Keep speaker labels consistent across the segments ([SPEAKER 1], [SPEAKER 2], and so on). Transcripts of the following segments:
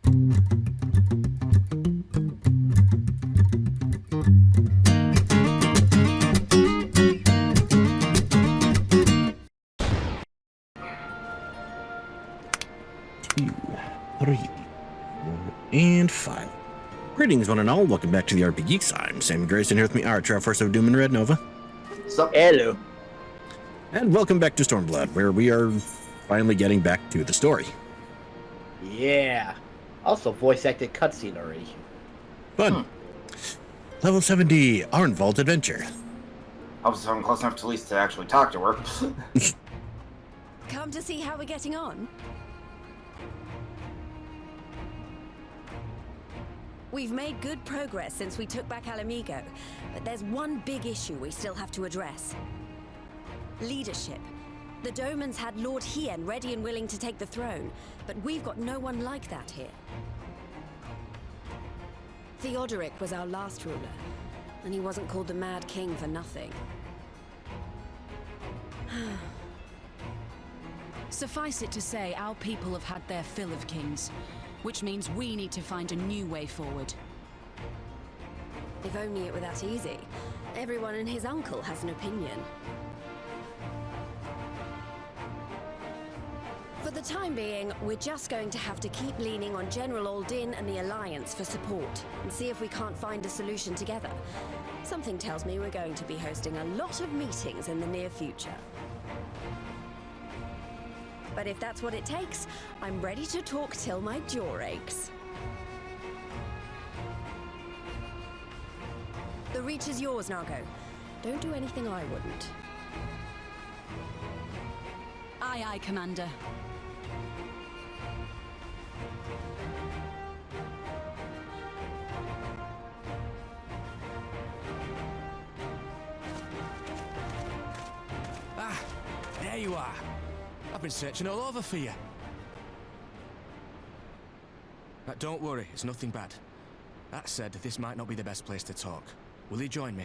[SPEAKER 1] Two, 3, 4, and 5. Greetings, one and all. Welcome back to the RP Geeks. I'm Sammy Grayson here with me, our first of Doom and Red Nova.
[SPEAKER 2] Sup? Hello.
[SPEAKER 1] And welcome back to Stormblood, where we are finally getting back to the story.
[SPEAKER 2] Yeah. Also voice acted cutscene already.
[SPEAKER 1] Fun. Level 70, Arnvald Adventure.
[SPEAKER 3] I was close enough to at least to actually talk to her.
[SPEAKER 4] Come to see how we're getting on? We've made good progress since we took back Alamigo, but there's one big issue we still have to address. Leadership. The Domans had Lord Hien ready and willing to take the throne, but we've got no one like that here. Theodoric was our last ruler, and he wasn't called the Mad King for nothing.
[SPEAKER 5] Suffice it to say, our people have had their fill of kings, which means we need to find a new way forward.
[SPEAKER 4] If only it were that easy. Everyone and his uncle has an opinion. For the time being, we're just going to have to keep leaning on General Aldin and the Alliance for support, and see if we can't find a solution together. Something tells me we're going to be hosting a lot of meetings in the near future. But if that's what it takes, I'm ready to talk till my jaw aches. The Reach is yours, Nago. Don't do anything I wouldn't.
[SPEAKER 5] Aye, aye, Commander.
[SPEAKER 6] Ah, there you are. I've been searching all over for you. But don't worry, it's nothing bad. That said, this might not be the best place to talk. Will you join me?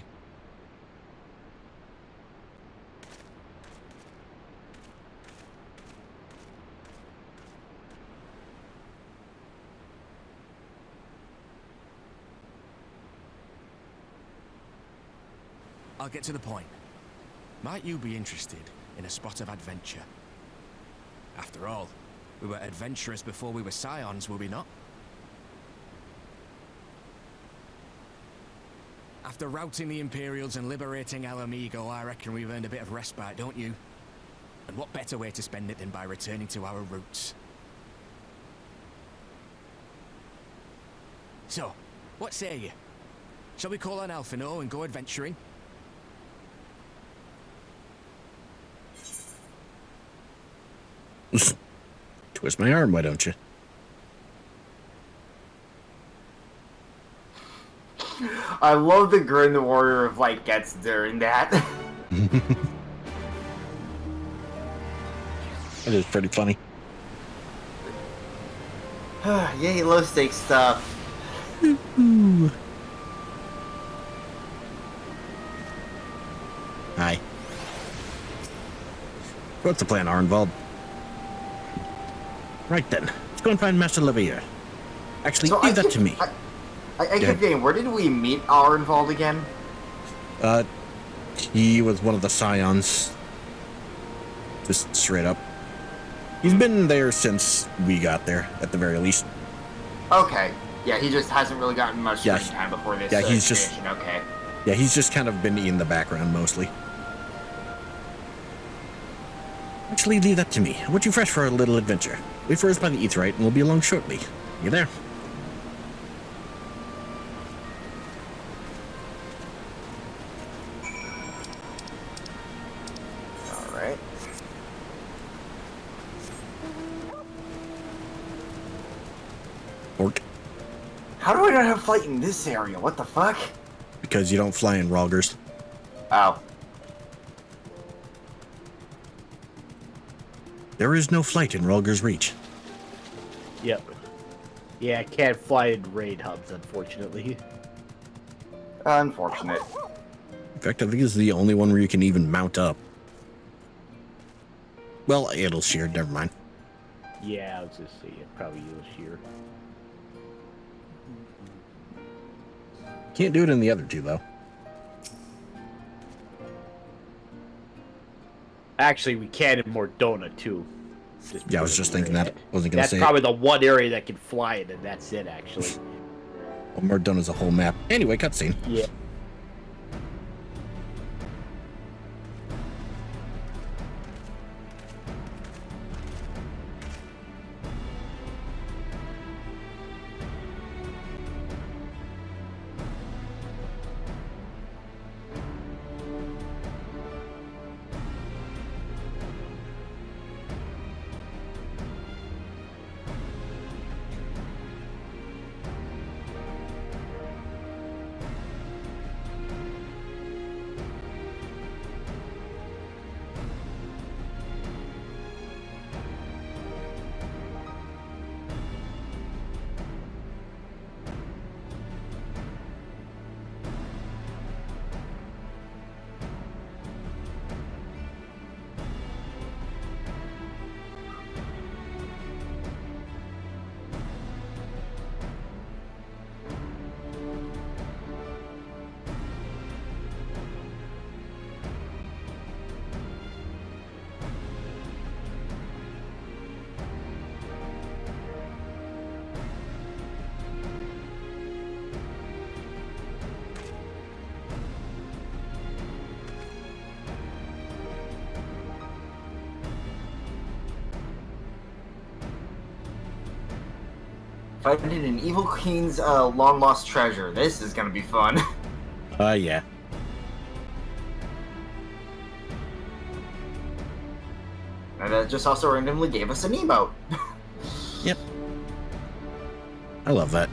[SPEAKER 6] I'll get to the point. Might you be interested in a spot of adventure? After all, we were adventurous before we were scions, were we not? After routing the Imperials and liberating Alamigo, I reckon we've earned a bit of respite, don't you? And what better way to spend it than by returning to our roots? So, what say you? Shall we call on Alphino and go adventuring?
[SPEAKER 1] Twist my arm, why don't you?
[SPEAKER 3] I love the grin the Warrior of Light gets during that.
[SPEAKER 1] That is pretty funny.
[SPEAKER 3] Yay, low stakes stuff.
[SPEAKER 1] Hi. What's the plan, Arnvald? Right then, let's go and find Master Levier. Actually,
[SPEAKER 3] So
[SPEAKER 1] leave that to me.
[SPEAKER 3] I keep getting, where did we meet Arnvald again?
[SPEAKER 1] He was one of the scions. Just straight up. He's been there since we got there, at the very least.
[SPEAKER 3] Okay. Yeah, he just hasn't really gotten much screen
[SPEAKER 1] Yeah.
[SPEAKER 3] time before this
[SPEAKER 1] He's just-
[SPEAKER 3] creation. Okay.
[SPEAKER 1] Yeah, he's just kind of been in the background mostly. Actually, leave that to me. I want you fresh for a little adventure. Wait for us by the Aetheryte and we'll be along shortly. You there?
[SPEAKER 3] Alright.
[SPEAKER 1] Orc.
[SPEAKER 3] How do I not have flight in this area? What the fuck?
[SPEAKER 1] Because you don't fly in Rogers.
[SPEAKER 3] Oh.
[SPEAKER 1] There is no flight in Rogers Reach.
[SPEAKER 2] Yep. Yeah, I can't fly in raid hubs, unfortunately.
[SPEAKER 3] Unfortunate.
[SPEAKER 1] In fact, I think this is the only one where you can even mount up. Well, it'll shear, never mind.
[SPEAKER 2] Yeah, I was just saying, probably use sheer.
[SPEAKER 1] Can't do it in the other two, though.
[SPEAKER 2] Actually, we can in Mordona too.
[SPEAKER 1] Yeah, I was just thinking that. Wasn't gonna
[SPEAKER 2] That's
[SPEAKER 1] say
[SPEAKER 2] probably the one area that can fly it, and that's it, actually.
[SPEAKER 1] Well, Mordona's a whole map. Anyway, cutscene.
[SPEAKER 2] Yeah.
[SPEAKER 3] Finding an evil queen's long lost treasure. This is gonna be fun.
[SPEAKER 1] Yeah.
[SPEAKER 3] And that just also randomly gave us an emote.
[SPEAKER 1] Yep. I love that.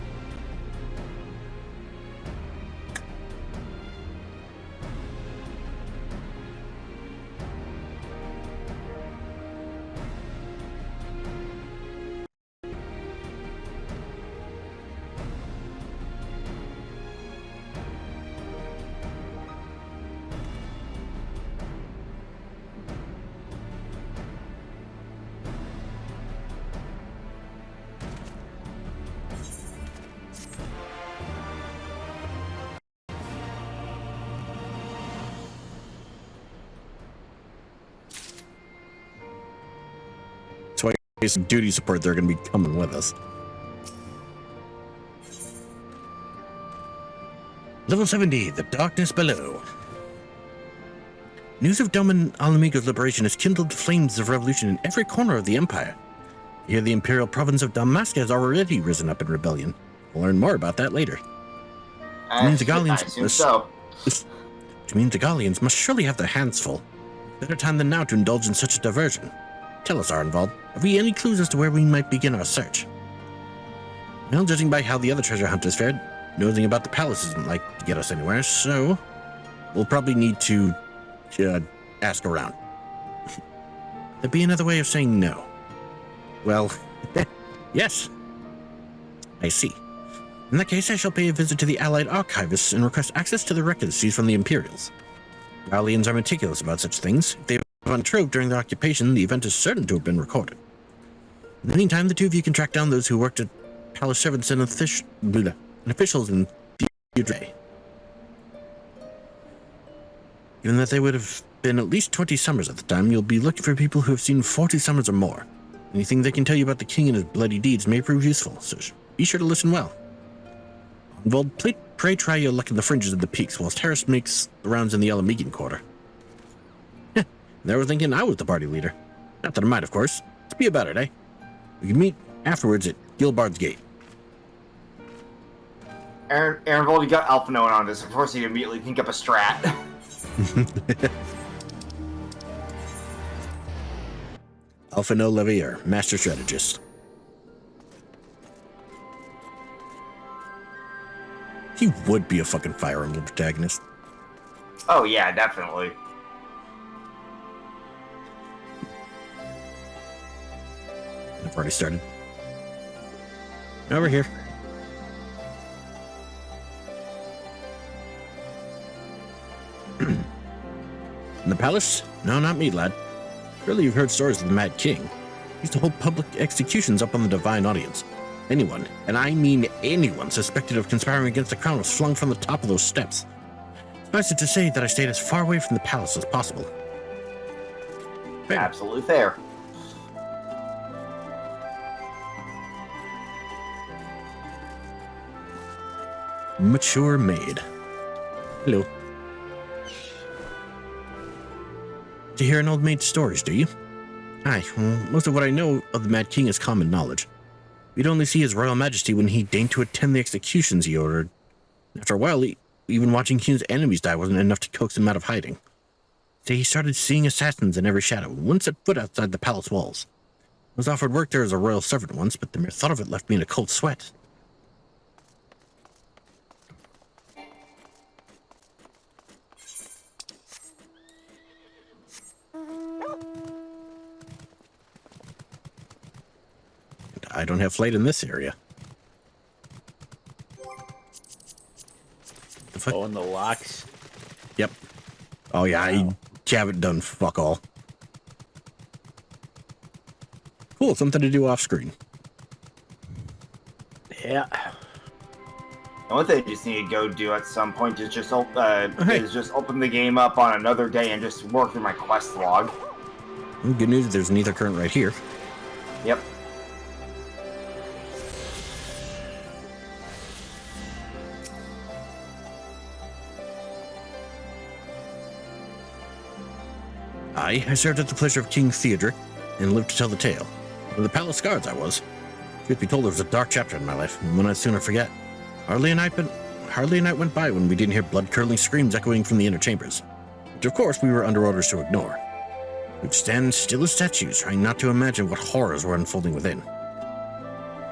[SPEAKER 1] That's why some duty support, they're going to be coming with us. Level 70, the darkness below. News of Doman Alamigo's liberation has kindled flames of revolution in every corner of the Empire. Here, the Imperial province of Damascus has already risen up in rebellion. We'll learn more about that later. Which means the Gallians must surely have their hands full. Better time than now to indulge in such a diversion. Tell us, Arnvald, have we any clues as to where we might begin our search? Well, judging by how the other treasure hunters fared, nosing about the palace isn't like to get us anywhere, so we'll probably need to ask around. There'd be another way of saying no. Well, yes. I see. In that case, I shall pay a visit to the Allied archivists and request access to the records seized from the Imperials. Gallians are meticulous about such things. If they have untrove during the occupation, the event is certain to have been recorded. In the meantime, the two of you can track down those who worked at palace servants and officials in future. Given that they would have been at least 20 summers at the time, you'll be looking for people who have seen 40 summers or more. Anything they can tell you about the king and his bloody deeds may prove useful, so be sure to listen well. Vold, pray try your luck in the fringes of the peaks, whilst Harris makes the rounds in the Alamigan quarter. They were thinking I was the party leader. Not that I might, of course. Let's be about it, eh? We can meet afterwards at Gilbard's Gate.
[SPEAKER 3] Aaron Vold, you got Alpha knowing on this. Of course, you immediately think up a strat.
[SPEAKER 1] Alphino Levier, Master Strategist. He would be a fucking Fire Emblem protagonist.
[SPEAKER 3] Oh yeah, definitely.
[SPEAKER 1] I've already started. Over here. In the palace? No, not me, lad. Surely you've heard stories of the Mad King. He used to hold public executions up on the Divine Audience. Anyone, and I mean anyone, suspected of conspiring against the crown was flung from the top of those steps. Suffice it to say that I stayed as far away from the palace as possible. Fair.
[SPEAKER 3] Absolutely fair.
[SPEAKER 1] Mature maid. Hello. To hear an old maid's stories, do you? Aye, well, most of what I know of the Mad King is common knowledge. We'd only see his royal majesty when he deigned to attend the executions he ordered. After a while, even watching King's enemies die wasn't enough to coax him out of hiding. So he started seeing assassins in every shadow, and wouldn't set foot outside the palace walls. I was offered work there as a royal servant once, but the mere thought of it left me in a cold sweat. I don't have flight in this area. The fuck?
[SPEAKER 2] Oh, and the locks.
[SPEAKER 1] Yep. Oh yeah, I haven't done fuck all. Cool, something to do off screen.
[SPEAKER 2] Yeah.
[SPEAKER 3] The only thing you just need to go do at some point is just open the game up on another day and just work through my quest log.
[SPEAKER 1] Good news, there's an ether current right here.
[SPEAKER 3] Yep.
[SPEAKER 1] I served at the pleasure of King Theodoric and lived to tell the tale. One of the palace guards I was. Truth be told, there was a dark chapter in my life, and one I'd sooner forget. Hardly a night went by when we didn't hear blood-curdling screams echoing from the inner chambers, which of course we were under orders to ignore. We'd stand still as statues, trying not to imagine what horrors were unfolding within.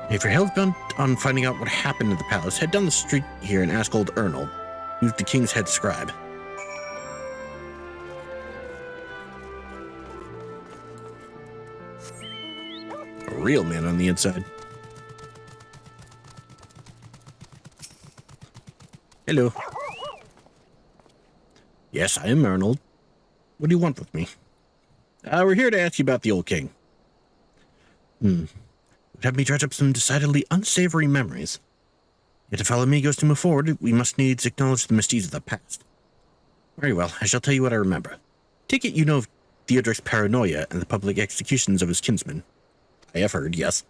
[SPEAKER 1] If you're hell-bent on finding out what happened in the palace, head down the street here and ask old Ernald, who's the king's head scribe. A real man on the inside. Hello. Yes, I am Ernald. What do you want with me? We're here to ask you about the old king. Would have me dredge up some decidedly unsavory memories. Yet if Alamigos to move forward, we must needs acknowledge the misdeeds of the past. Very well, I shall tell you what I remember. Take it you know of Theodoric's paranoia and the public executions of his kinsmen. I have heard, yes.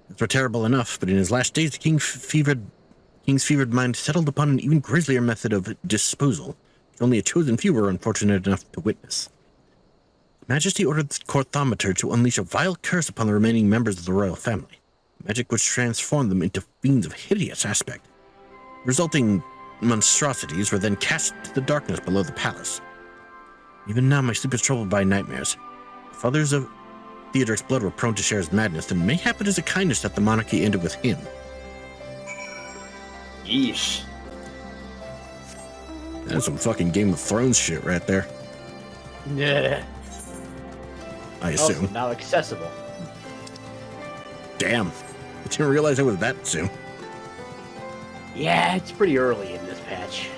[SPEAKER 1] Those were terrible enough, but in his last days the king's fevered mind settled upon an even grislier method of disposal, which only a chosen few were unfortunate enough to witness. His Majesty ordered the courthometer to unleash a vile curse upon the remaining members of the royal family, magic which transformed them into fiends of hideous aspect. Resulting monstrosities were then cast into the darkness below the palace. Even now my sleep is troubled by nightmares. If others of Theodoric's blood were prone to share his madness, then mayhap it is a kindness that the monarchy ended with him.
[SPEAKER 3] Yeesh.
[SPEAKER 1] That's some fucking Game of Thrones shit right there.
[SPEAKER 2] Yeah.
[SPEAKER 1] I assume.
[SPEAKER 2] Also now accessible.
[SPEAKER 1] Damn. I didn't realize it was that soon.
[SPEAKER 2] Yeah, it's pretty early in this patch.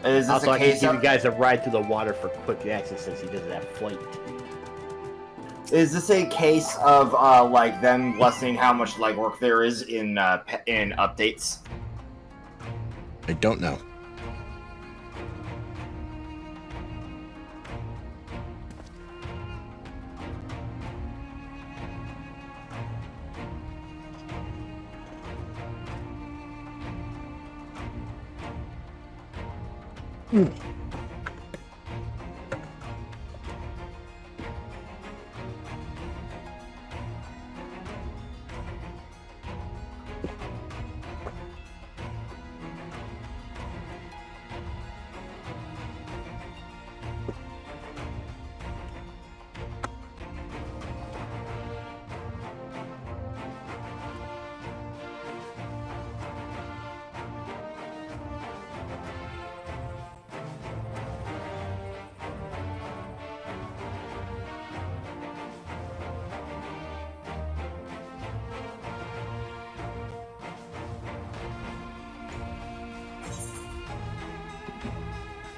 [SPEAKER 3] Is this
[SPEAKER 2] Also,
[SPEAKER 3] a
[SPEAKER 2] I can
[SPEAKER 3] case
[SPEAKER 2] give
[SPEAKER 3] of,
[SPEAKER 2] you guys a ride through the water for quick access since he doesn't have flight.
[SPEAKER 3] is this a case of like them lessening how much legwork there is in updates?
[SPEAKER 1] I don't know.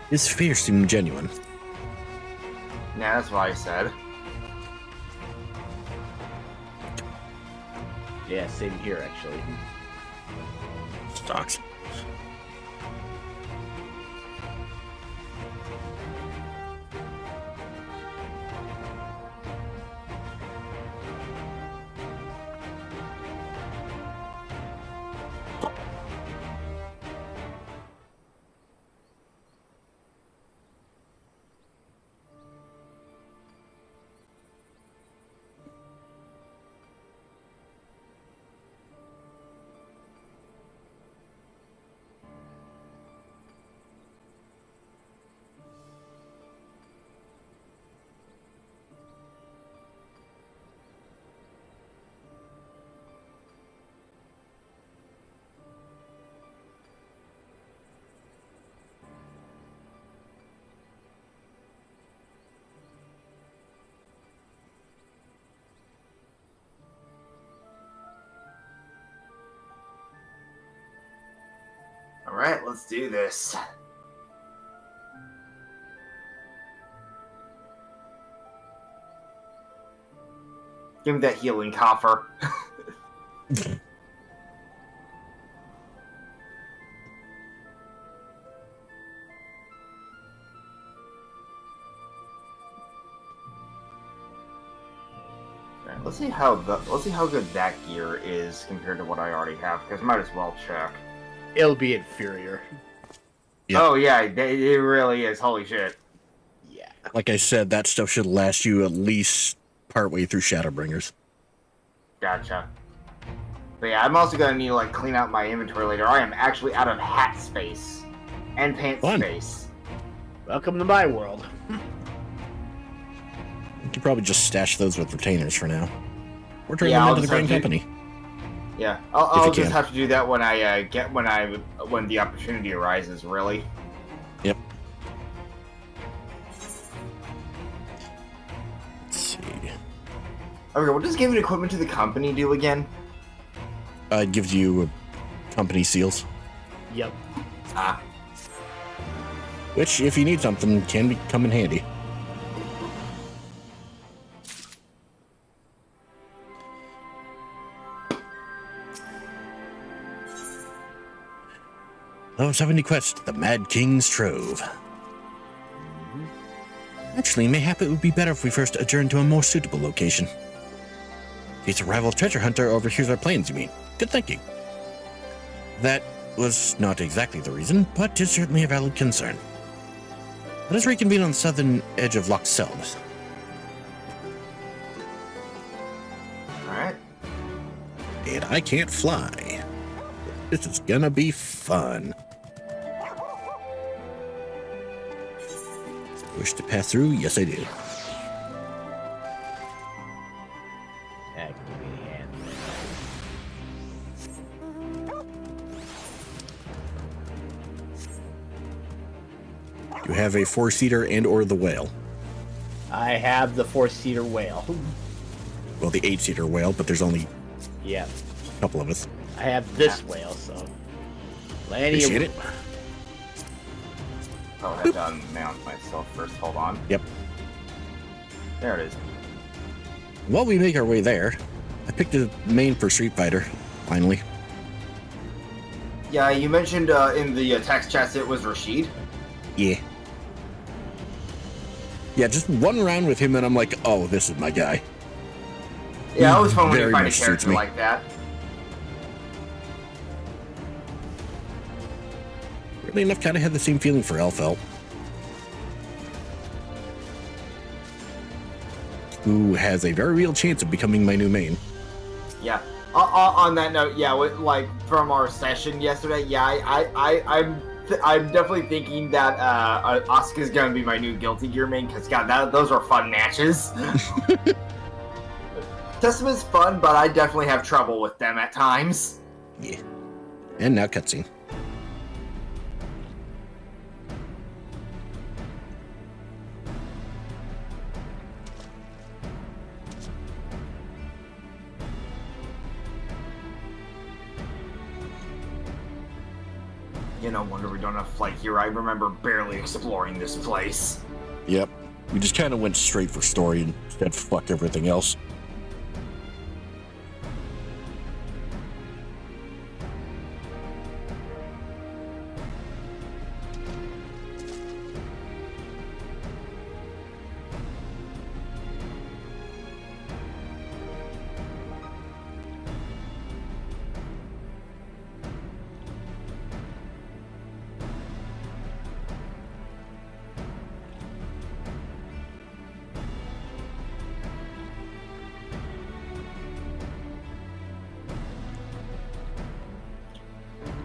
[SPEAKER 1] His fear seemed genuine.
[SPEAKER 3] Yeah, that's what I said.
[SPEAKER 2] Yeah, same here, actually.
[SPEAKER 1] Stocks.
[SPEAKER 3] Alright, let's do this. Give me that healing coffer. Alright, let's see how good that gear is compared to what I already have, because I might as well check.
[SPEAKER 2] It'll be inferior.
[SPEAKER 1] Yep.
[SPEAKER 3] Oh yeah, it really is. Holy shit.
[SPEAKER 2] Yeah.
[SPEAKER 1] Like I said, that stuff should last you at least partway through Shadowbringers.
[SPEAKER 3] Gotcha. But yeah, I'm also gonna need to like clean out my inventory later. I am actually out of hat space and pants
[SPEAKER 1] Fun.
[SPEAKER 3] space.
[SPEAKER 2] Welcome to my world.
[SPEAKER 1] You could probably just stash those with retainers for now. Or turn
[SPEAKER 3] Yeah,
[SPEAKER 1] them
[SPEAKER 3] I'll
[SPEAKER 1] into the
[SPEAKER 3] just have
[SPEAKER 1] Grand
[SPEAKER 3] to-
[SPEAKER 1] Company.
[SPEAKER 3] Yeah, I'll
[SPEAKER 1] you
[SPEAKER 3] just
[SPEAKER 1] can.
[SPEAKER 3] have to do that when I when the opportunity arises. Really.
[SPEAKER 1] Yep. Let's see.
[SPEAKER 3] Okay, what does giving equipment to the company do again?
[SPEAKER 1] It gives you company seals,
[SPEAKER 2] Yep.
[SPEAKER 3] Ah,
[SPEAKER 1] which, if you need something, can come in handy. Oh, 70 quest, the Mad King's Trove. Actually, mayhap it would be better if we first adjourn to a more suitable location. In case a rival treasure hunter overhears our plans, you mean? Good thinking. That was not exactly the reason, but is certainly a valid concern. Let us reconvene on the southern edge of Loch Seld.
[SPEAKER 3] alright.
[SPEAKER 1] And I can't fly. This is gonna be fun. Wish to pass through? Yes, I do.
[SPEAKER 2] Activate hand.
[SPEAKER 1] You have a four-seater and or the whale.
[SPEAKER 2] I have the 4-seater whale.
[SPEAKER 1] Well, the eight-seater whale, but there's only
[SPEAKER 2] Yeah.
[SPEAKER 1] a couple of us.
[SPEAKER 2] I have this whale, so. Plenty of
[SPEAKER 1] Appreciate it.
[SPEAKER 2] room.
[SPEAKER 3] I'll have to unmount myself first. Hold on.
[SPEAKER 1] Yep.
[SPEAKER 3] There it is.
[SPEAKER 1] While we make our way there, I picked a main for Street Fighter, finally.
[SPEAKER 3] Yeah, you mentioned in the text chats it was Rashid.
[SPEAKER 1] Yeah. Yeah, just one round with him and I'm like, oh, this is my guy.
[SPEAKER 3] Yeah, it was fun when you
[SPEAKER 1] Very
[SPEAKER 3] find a
[SPEAKER 1] much suits
[SPEAKER 3] character
[SPEAKER 1] me.
[SPEAKER 3] like that.
[SPEAKER 1] Really enough, kind of had the same feeling for Elfelt, who has a very real chance of becoming my new main.
[SPEAKER 3] Yeah. On that note, yeah, like from our session yesterday, yeah, I'm definitely thinking that Asuka's gonna be my new Guilty Gear main because God, those are fun matches. Testament's fun, but I definitely have trouble with them at times.
[SPEAKER 1] Yeah. And now cutscene.
[SPEAKER 3] You know, wonder we don't have flight here. I remember barely exploring this place.
[SPEAKER 1] Yep. We just kind of went straight for story and said fuck everything else.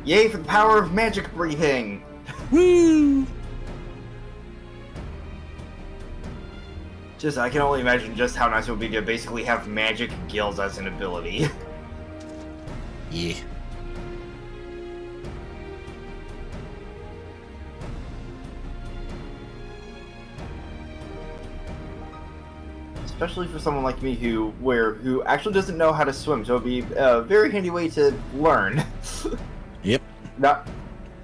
[SPEAKER 3] Yay for the power of magic breathing!
[SPEAKER 1] Woo!
[SPEAKER 3] I can only imagine just how nice it would be to basically have magic gills as an ability.
[SPEAKER 1] Yeah.
[SPEAKER 3] Especially for someone like me who actually doesn't know how to swim, so it'd be a very handy way to learn.
[SPEAKER 1] Yep.
[SPEAKER 3] Not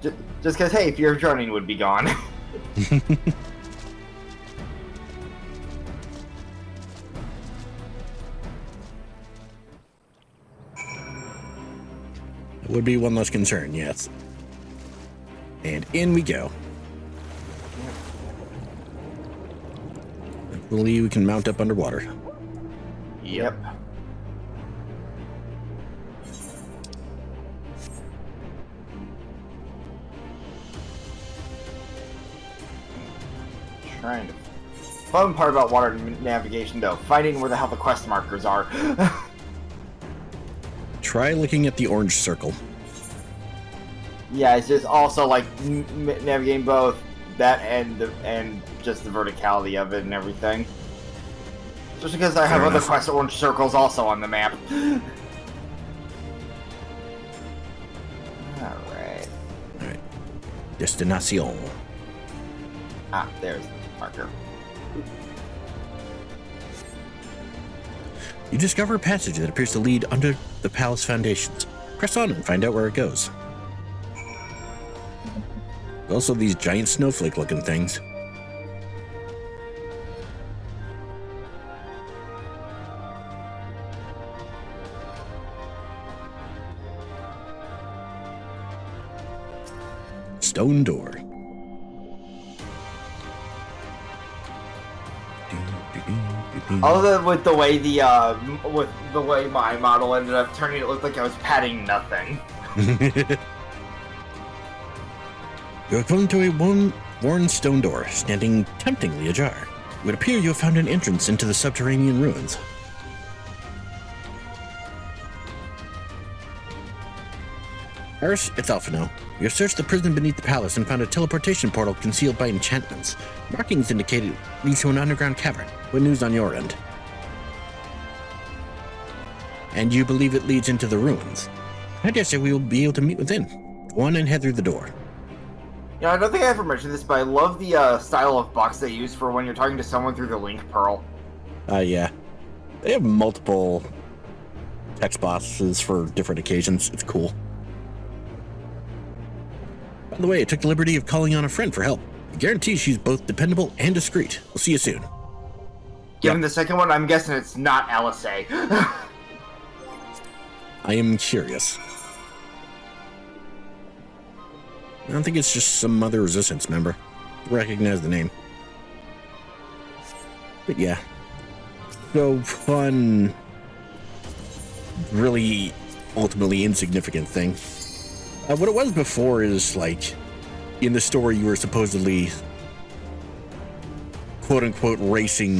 [SPEAKER 3] just because, hey, if you're drowning, would be gone.
[SPEAKER 1] It would be one less concern, yes. And in we go. Hopefully we can mount up underwater.
[SPEAKER 3] Yep. Trying to. Fun part about water navigation, though, finding where the hell the quest markers are.
[SPEAKER 1] Try looking at the orange circle.
[SPEAKER 3] Yeah, it's just also like navigating both that and just the verticality of it and everything. Just because I have
[SPEAKER 1] Fair
[SPEAKER 3] other
[SPEAKER 1] enough.
[SPEAKER 3] quest orange circles also on the map. Alright.
[SPEAKER 1] Alright. Destination.
[SPEAKER 3] Ah, there's the marker.
[SPEAKER 1] You discover a passage that appears to lead under the palace foundations. Press on and find out where it goes. Also these giant snowflake-looking things. Stone door.
[SPEAKER 3] Other than with the way my model ended up turning, it looked like I was patting nothing.
[SPEAKER 1] You come to a worn stone door, standing temptingly ajar. It would appear you have found an entrance into the subterranean ruins. Harris, it's Alphino. You have searched the prison beneath the palace and found a teleportation portal concealed by enchantments. Markings indicate it leads to an underground cavern. What news on your end? And you believe it leads into the ruins. I dare say we will be able to meet within. Go on and head through the door.
[SPEAKER 3] You know, I don't think I ever mentioned this, but I love the style of box they use for when you're talking to someone through the link pearl.
[SPEAKER 1] Yeah. They have multiple text boxes for different occasions. It's cool. By the way, I took the liberty of calling on a friend for help. I guarantee she's both dependable and discreet. We'll see you soon.
[SPEAKER 3] Given the second one, I'm guessing it's not LSA.
[SPEAKER 1] I am curious. I don't think it's just some other resistance member. I recognize the name. But yeah. So fun, really ultimately insignificant thing. What it was before is, like, in the story you were supposedly, quote-unquote, racing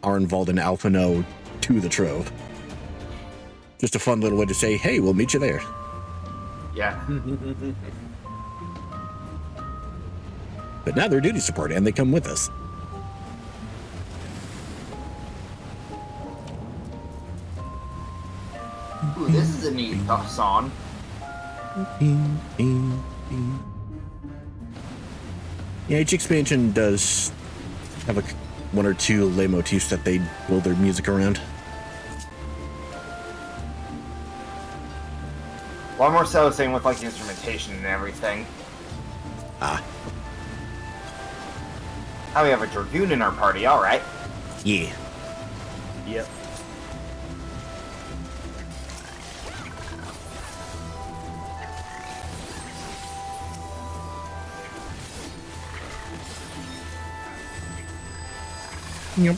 [SPEAKER 1] Arnvald and Alphino to the Trove. Just a fun little way to say, hey, we'll meet you there.
[SPEAKER 3] Yeah.
[SPEAKER 1] But now they're duty support, and they come with us.
[SPEAKER 3] Ooh, this is a neat song.
[SPEAKER 1] Yeah, each expansion does have one or two leitmotifs that they build their music around.
[SPEAKER 3] One more so, same with like instrumentation and everything.
[SPEAKER 1] Ah,
[SPEAKER 3] How we have a Dragoon in our party, alright.
[SPEAKER 1] yeah.
[SPEAKER 2] Yep.
[SPEAKER 1] Yep.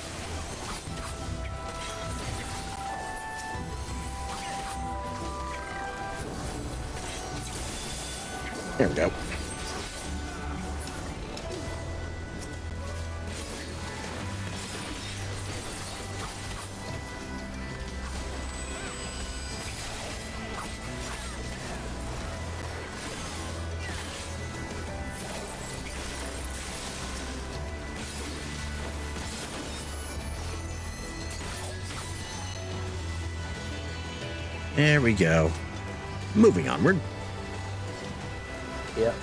[SPEAKER 1] There we go. There we go. Moving onward.
[SPEAKER 2] Yep.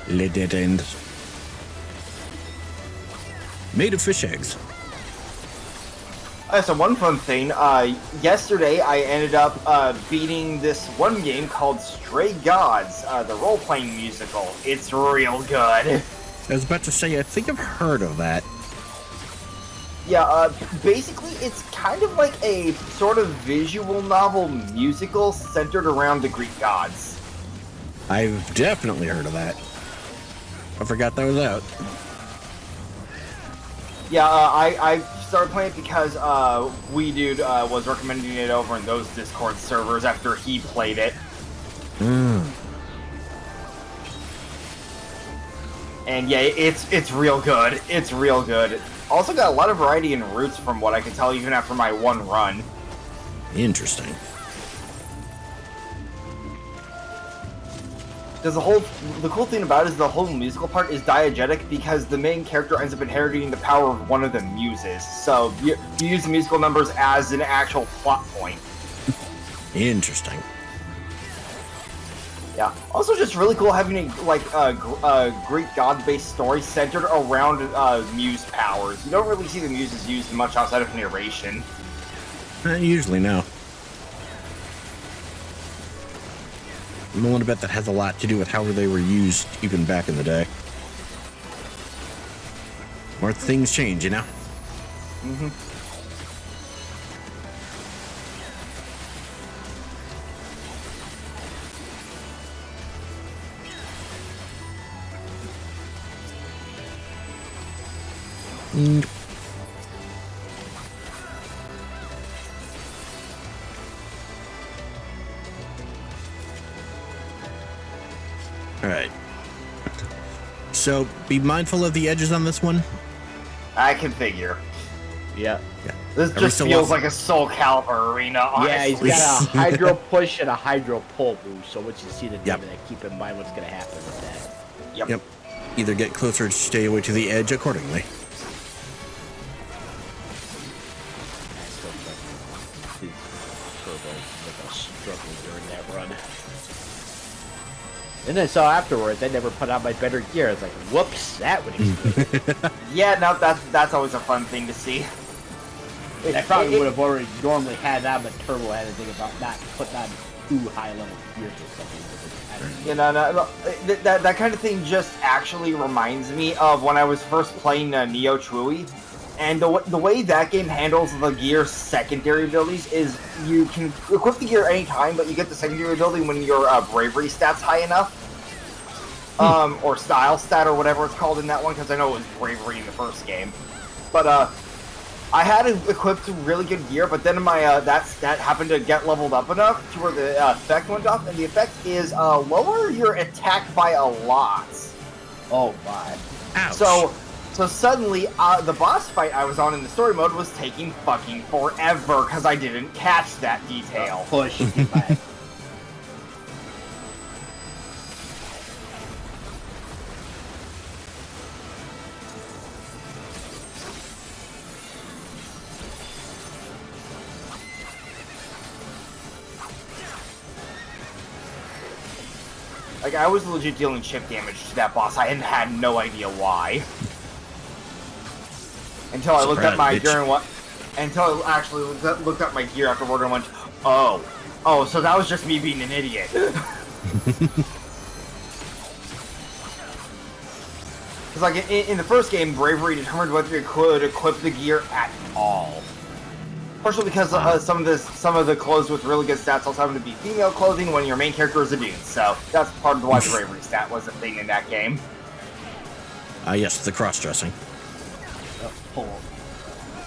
[SPEAKER 1] Le dead end. Made of fish eggs.
[SPEAKER 3] So one fun thing, yesterday I ended up beating this one game called Stray Gods, the role-playing musical. It's real good.
[SPEAKER 1] I was about to say, I think I've heard of that.
[SPEAKER 3] Yeah, basically it's kind of like a sort of visual novel musical centered around the Greek gods.
[SPEAKER 1] I've definitely heard of that. I forgot that was out.
[SPEAKER 3] Yeah, I started playing it because Wee Dude was recommending it over in those Discord servers after he played it. And yeah, it's real good. It's real good. Also got a lot of variety in routes from what I can tell even after my one run.
[SPEAKER 1] Interesting.
[SPEAKER 3] Because the cool thing about it is the whole musical part is diegetic because the main character ends up inheriting the power of one of the muses. So you use the musical numbers as an actual plot point.
[SPEAKER 1] Interesting.
[SPEAKER 3] Yeah. Also, just really cool having a Greek god-based story centered around muse powers. You don't really see the muses used much outside of narration.
[SPEAKER 1] Usually no. I'm willing to bet that has a lot to do with how they were used even back in the day. More things change, you know?
[SPEAKER 3] Mm-hmm.
[SPEAKER 1] Alright. So, be mindful of the edges on this one.
[SPEAKER 3] I can figure.
[SPEAKER 2] Yeah.
[SPEAKER 3] This
[SPEAKER 1] Every
[SPEAKER 3] just
[SPEAKER 1] so
[SPEAKER 3] feels
[SPEAKER 1] often-
[SPEAKER 3] like a Soul Calibur arena, honestly.
[SPEAKER 2] Yeah, he's got a hydro push and a hydro pull boost, so once you see the
[SPEAKER 1] Yep.
[SPEAKER 2] name of that, keep in mind what's going to happen with that.
[SPEAKER 3] Yep.
[SPEAKER 1] Yep. Either get closer or stay away to the edge accordingly.
[SPEAKER 2] His turbo was struggling during that run. And I saw afterwards, I never put on my better gear. I was like, whoops, that would explain.
[SPEAKER 3] Yeah, no, that's always a fun thing to see.
[SPEAKER 2] And I probably would have already normally had that, but Turbo had to think about not putting on too high level gears or something. I don't know.
[SPEAKER 3] You know, no, that kind of thing just actually reminds me of when I was first playing Neo Truey. And the way that game handles the gear's secondary abilities is you can equip the gear anytime, but you get the secondary ability when your bravery stat's high enough. Or style stat or whatever it's called in that one, because I know it was bravery in the first game. But I had equipped really good gear, but then my that stat happened to get leveled up enough to where the effect went off, and the effect is lower your attack by a lot.
[SPEAKER 2] Oh my.
[SPEAKER 1] Ouch.
[SPEAKER 3] So suddenly, the boss fight I was on in the story mode was taking fucking forever because I didn't catch that detail.
[SPEAKER 2] Push. Back.
[SPEAKER 3] Like, I was legit dealing chip damage to that boss. I had no idea why. Until I looked at my gear and until I actually looked at my gear afterward and went, oh, so that was just me being an idiot. Because like in the first game, bravery determined whether you could equip the gear at all. Partially because some of the clothes with really good stats also happen to be female clothing when your main character is a dude. So that's part of why the bravery stat was a thing in that game.
[SPEAKER 1] Yes, the cross-dressing.
[SPEAKER 2] Pull.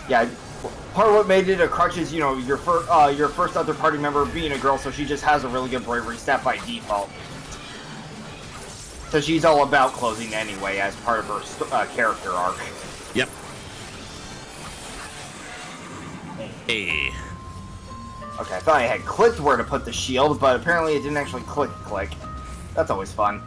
[SPEAKER 3] Yeah, part of what made it a crutch is, you know, your first other party member being a girl, so she just has a really good bravery stat by default. So she's all about clothing anyway as part of her character arc.
[SPEAKER 1] Yep. Hey.
[SPEAKER 3] Okay, I thought I had clicked where to put the shield, but apparently it didn't actually click. That's always fun.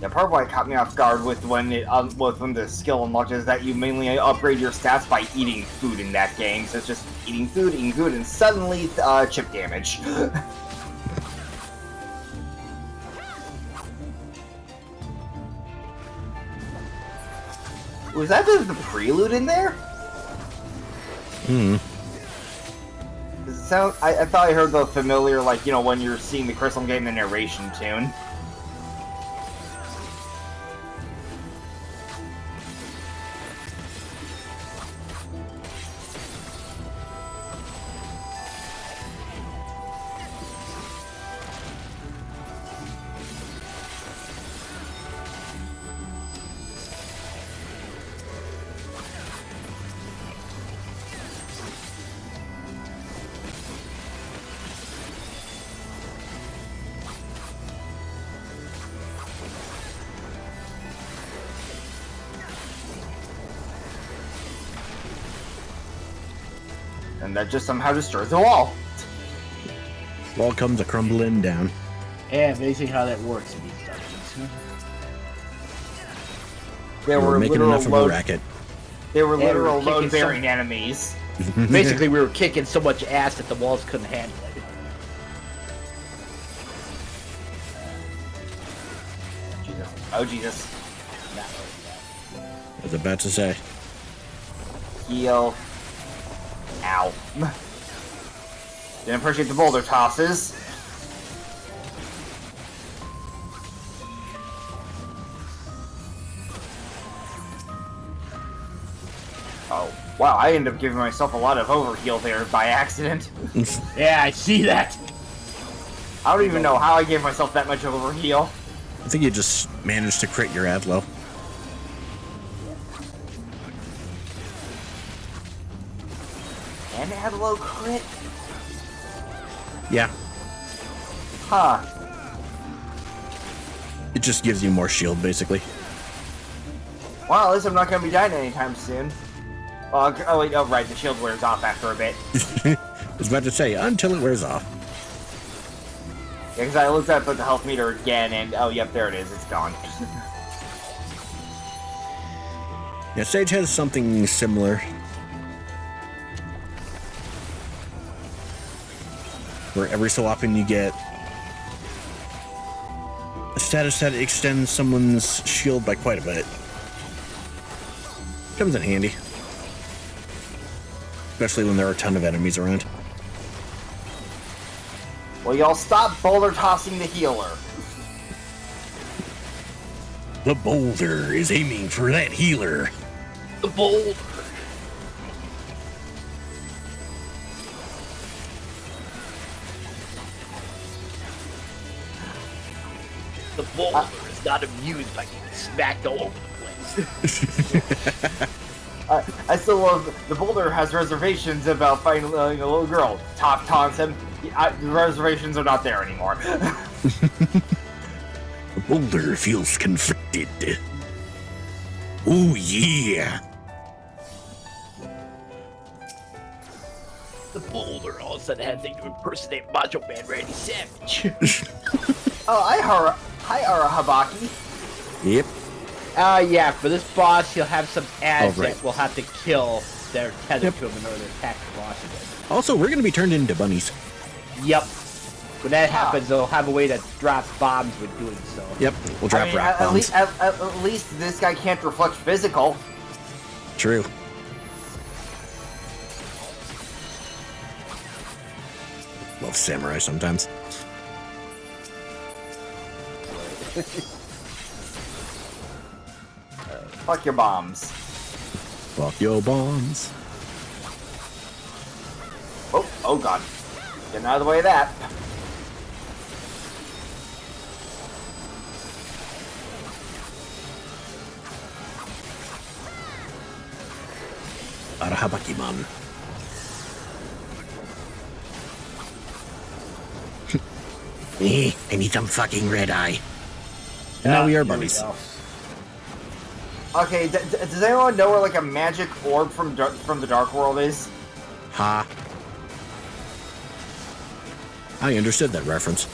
[SPEAKER 3] Yeah, part of why it caught me off guard with when the skill unlocked is that you mainly upgrade your stats by eating food in that game. So it's just eating food, and suddenly chip damage. Was that the prelude in there?
[SPEAKER 1] Hmm.
[SPEAKER 3] Does it sound? I thought I heard the familiar, like, you know, when you're seeing the crystal getting the narration tune. And that just somehow destroys the wall.
[SPEAKER 1] Wall comes a crumbling down.
[SPEAKER 2] Yeah, basically how that works in these dungeons.
[SPEAKER 3] They
[SPEAKER 1] We're
[SPEAKER 3] were
[SPEAKER 1] making
[SPEAKER 3] literal
[SPEAKER 1] enough of a
[SPEAKER 3] load.
[SPEAKER 1] racket.
[SPEAKER 3] They were
[SPEAKER 2] Yeah, we were
[SPEAKER 3] literal
[SPEAKER 2] kicking
[SPEAKER 3] load-bearing enemies.
[SPEAKER 2] Basically, we were kicking so much ass that the walls couldn't handle it.
[SPEAKER 3] Jesus. Oh, Jesus.
[SPEAKER 1] I was about to say.
[SPEAKER 3] Heal. Ow. Didn't appreciate the boulder tosses. Oh, wow, I ended up giving myself a lot of overheal there by accident.
[SPEAKER 2] Yeah, I see that.
[SPEAKER 3] I don't even know how I gave myself that much overheal.
[SPEAKER 1] I think you just managed to crit your Adlo.
[SPEAKER 3] And it had a low crit?
[SPEAKER 1] Yeah.
[SPEAKER 3] Huh.
[SPEAKER 1] It just gives you more shield, basically.
[SPEAKER 3] Well, at least I'm not going to be dying anytime soon. Oh, wait, oh, right, the shield wears off after a bit.
[SPEAKER 1] I was about to say, until it wears off.
[SPEAKER 3] Yeah, because I looked up at the health meter again, and oh, yep, there it is. It's gone.
[SPEAKER 1] Yeah, Sage has something similar. Where every so often you get a status that extends someone's shield by quite a bit. Comes in handy. Especially when there are a ton of enemies around.
[SPEAKER 3] Well, y'all stop boulder tossing the healer.
[SPEAKER 1] The boulder is aiming for that healer.
[SPEAKER 2] The boulder. The boulder is not amused by getting smacked all over the place.
[SPEAKER 3] I still love the boulder has reservations about fighting a little girl. Top taunts him. The reservations are not there anymore.
[SPEAKER 1] The boulder feels conflicted. Oh yeah.
[SPEAKER 2] The boulder all of a sudden had thing to impersonate Macho Man Randy Savage.
[SPEAKER 3] Oh, hi Arahabaki.
[SPEAKER 1] Yep.
[SPEAKER 2] Yeah, for this boss, he'll have some ads
[SPEAKER 1] right.
[SPEAKER 2] that we'll have to kill that are tethered to him in order to attack the boss again.
[SPEAKER 1] Also, we're going to be turned into bunnies.
[SPEAKER 2] Yep. When that happens, they'll have a way to drop bombs when doing so.
[SPEAKER 1] Yep, we'll drop rock bombs.
[SPEAKER 3] At least this guy can't reflect physical.
[SPEAKER 1] True. Love samurai sometimes.
[SPEAKER 3] Fuck your bombs.
[SPEAKER 1] Fuck your bombs.
[SPEAKER 3] Oh god. Getting out of the way of that.
[SPEAKER 1] Arahabaki-man. I need some fucking red eye. And now we are bunnies.
[SPEAKER 3] Okay, does anyone know where like a magic orb from the Dark World is?
[SPEAKER 1] Ha. I understood that reference.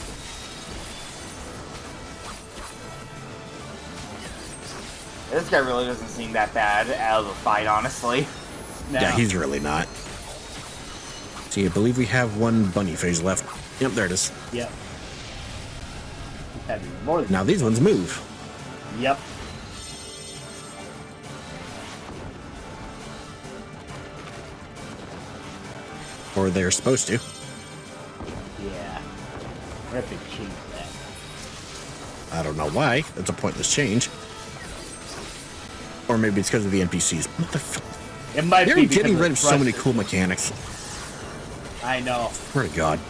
[SPEAKER 3] This guy really doesn't seem that bad out of the fight, honestly.
[SPEAKER 2] No.
[SPEAKER 1] Yeah, he's really not. See, I believe we have one bunny phase left. Yep, there it is.
[SPEAKER 2] Yep. That'd be more than
[SPEAKER 1] Now these ones move.
[SPEAKER 2] Yep.
[SPEAKER 1] Or they're supposed to.
[SPEAKER 2] Yeah. We're gonna have to change that.
[SPEAKER 1] I don't know why. It's a pointless change. Or maybe it's because of the NPCs. Motherfucker.
[SPEAKER 2] It might
[SPEAKER 1] They're
[SPEAKER 2] be because
[SPEAKER 1] getting
[SPEAKER 2] of
[SPEAKER 1] rid
[SPEAKER 2] the
[SPEAKER 1] of so many
[SPEAKER 2] thrusters.
[SPEAKER 1] cool mechanics.
[SPEAKER 2] I know.
[SPEAKER 1] Swear to God.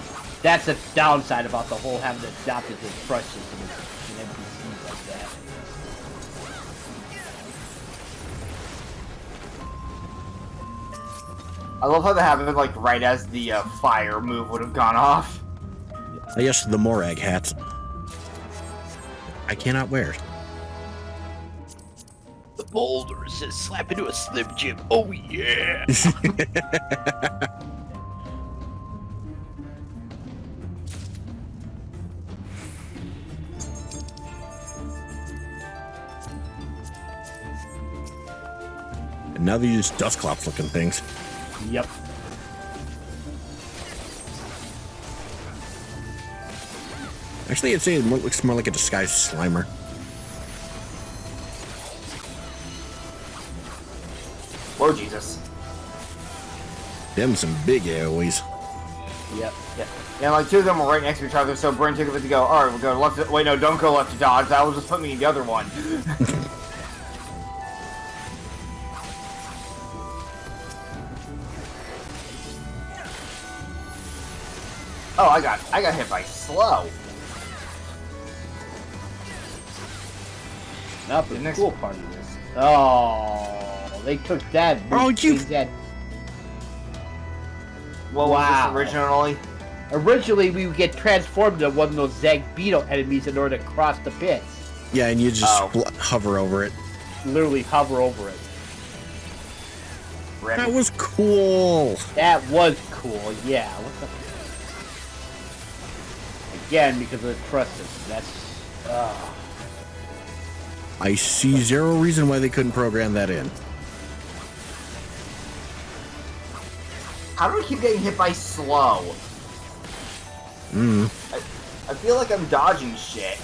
[SPEAKER 2] That's the downside about the whole having to adopt it to the thrust system and NPCs like that.
[SPEAKER 3] I love how they have it like right as the fire move would have gone off.
[SPEAKER 1] Yes, the Morag hats. I cannot wear it.
[SPEAKER 7] The boulder says slap into a Slim Jim. Oh yeah.
[SPEAKER 1] And now they use Dustclops looking things.
[SPEAKER 2] Yep.
[SPEAKER 1] Actually, I'd say it looks more like a disguised Slimer.
[SPEAKER 3] Whoa, Jesus.
[SPEAKER 1] Them some big AoEs.
[SPEAKER 2] Yep.
[SPEAKER 3] Yeah. Yeah, like two of them were right next to each other, so Brent took it to go, alright, we'll go left to, wait, no, don't go left to dodge, that will just put me in the other one. Oh, I got hit by slow.
[SPEAKER 2] Not the
[SPEAKER 3] Next-
[SPEAKER 2] cool part of this. Oh, they took that.
[SPEAKER 1] Oh, you-
[SPEAKER 2] That.
[SPEAKER 3] What
[SPEAKER 2] Wow.
[SPEAKER 3] was this originally?
[SPEAKER 2] Originally, we would get transformed into one of those Zagbeetle enemies in order to cross the pits.
[SPEAKER 1] Yeah, and you just
[SPEAKER 3] Oh.
[SPEAKER 1] hover over it.
[SPEAKER 2] Literally hover over it.
[SPEAKER 3] Rip.
[SPEAKER 1] That was cool.
[SPEAKER 2] That was cool, yeah. What the? Again, because of the trust system. That's.
[SPEAKER 1] I see zero reason why they couldn't program that in.
[SPEAKER 3] How do I keep getting hit by slow? I feel like I'm dodging shit.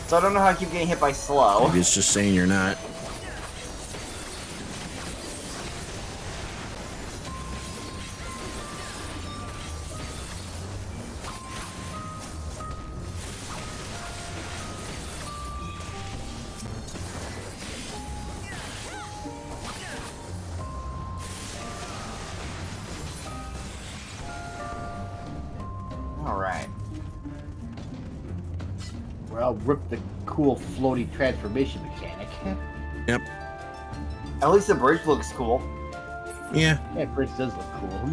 [SPEAKER 3] So I don't know how I keep getting hit by slow.
[SPEAKER 1] Maybe it's just saying you're not.
[SPEAKER 3] Alright.
[SPEAKER 2] Where I'll rip the cool floating transformation mechanic.
[SPEAKER 1] Yep.
[SPEAKER 3] At least the bridge looks cool.
[SPEAKER 1] Yeah.
[SPEAKER 2] Yeah, bridge does look cool.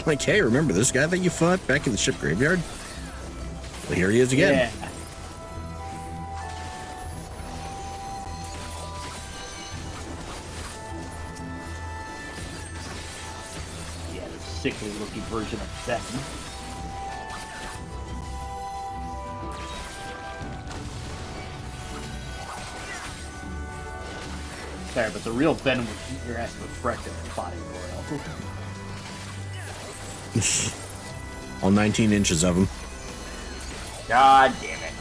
[SPEAKER 1] Like, hey, remember this guy that you fought back in the ship graveyard? Well, here he is again.
[SPEAKER 2] Yeah. Yeah, the sickly looking version of Benton. Sorry, but the real Venom would eat your ass with breakfast at Body Royal.
[SPEAKER 1] All 19 inches of him.
[SPEAKER 3] God damn it.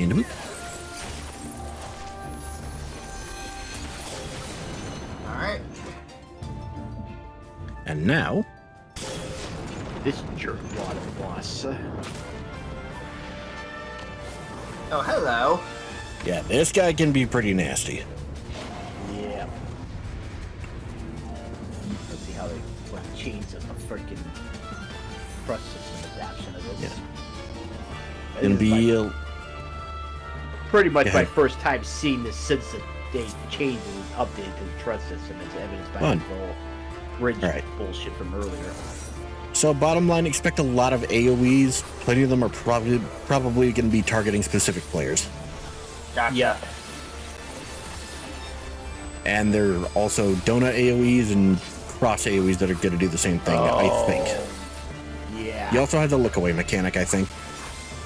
[SPEAKER 1] And
[SPEAKER 3] Alright.
[SPEAKER 1] and now,
[SPEAKER 2] This jerk water boss.
[SPEAKER 3] Oh, hello.
[SPEAKER 1] yeah, this guy can be pretty nasty.
[SPEAKER 2] Yeah. Let's see how they changes the freaking thrust system adaptation of this.
[SPEAKER 1] Yeah.
[SPEAKER 2] It
[SPEAKER 1] It'll
[SPEAKER 2] is
[SPEAKER 1] be
[SPEAKER 2] like pretty much
[SPEAKER 1] Go
[SPEAKER 2] my
[SPEAKER 1] ahead.
[SPEAKER 2] first time seeing this since they changed and updated to the thrust system, as evidenced by
[SPEAKER 1] Fun.
[SPEAKER 2] the whole bridge
[SPEAKER 1] Alright.
[SPEAKER 2] bullshit from earlier.
[SPEAKER 1] So bottom line, expect a lot of AoEs. Plenty of them are probably going to be targeting specific players.
[SPEAKER 3] Gotcha.
[SPEAKER 2] Yeah.
[SPEAKER 1] And there are also donut AoEs and cross AoEs that are going to do the same thing, I think.
[SPEAKER 2] Yeah.
[SPEAKER 1] He also has a look away mechanic, I think.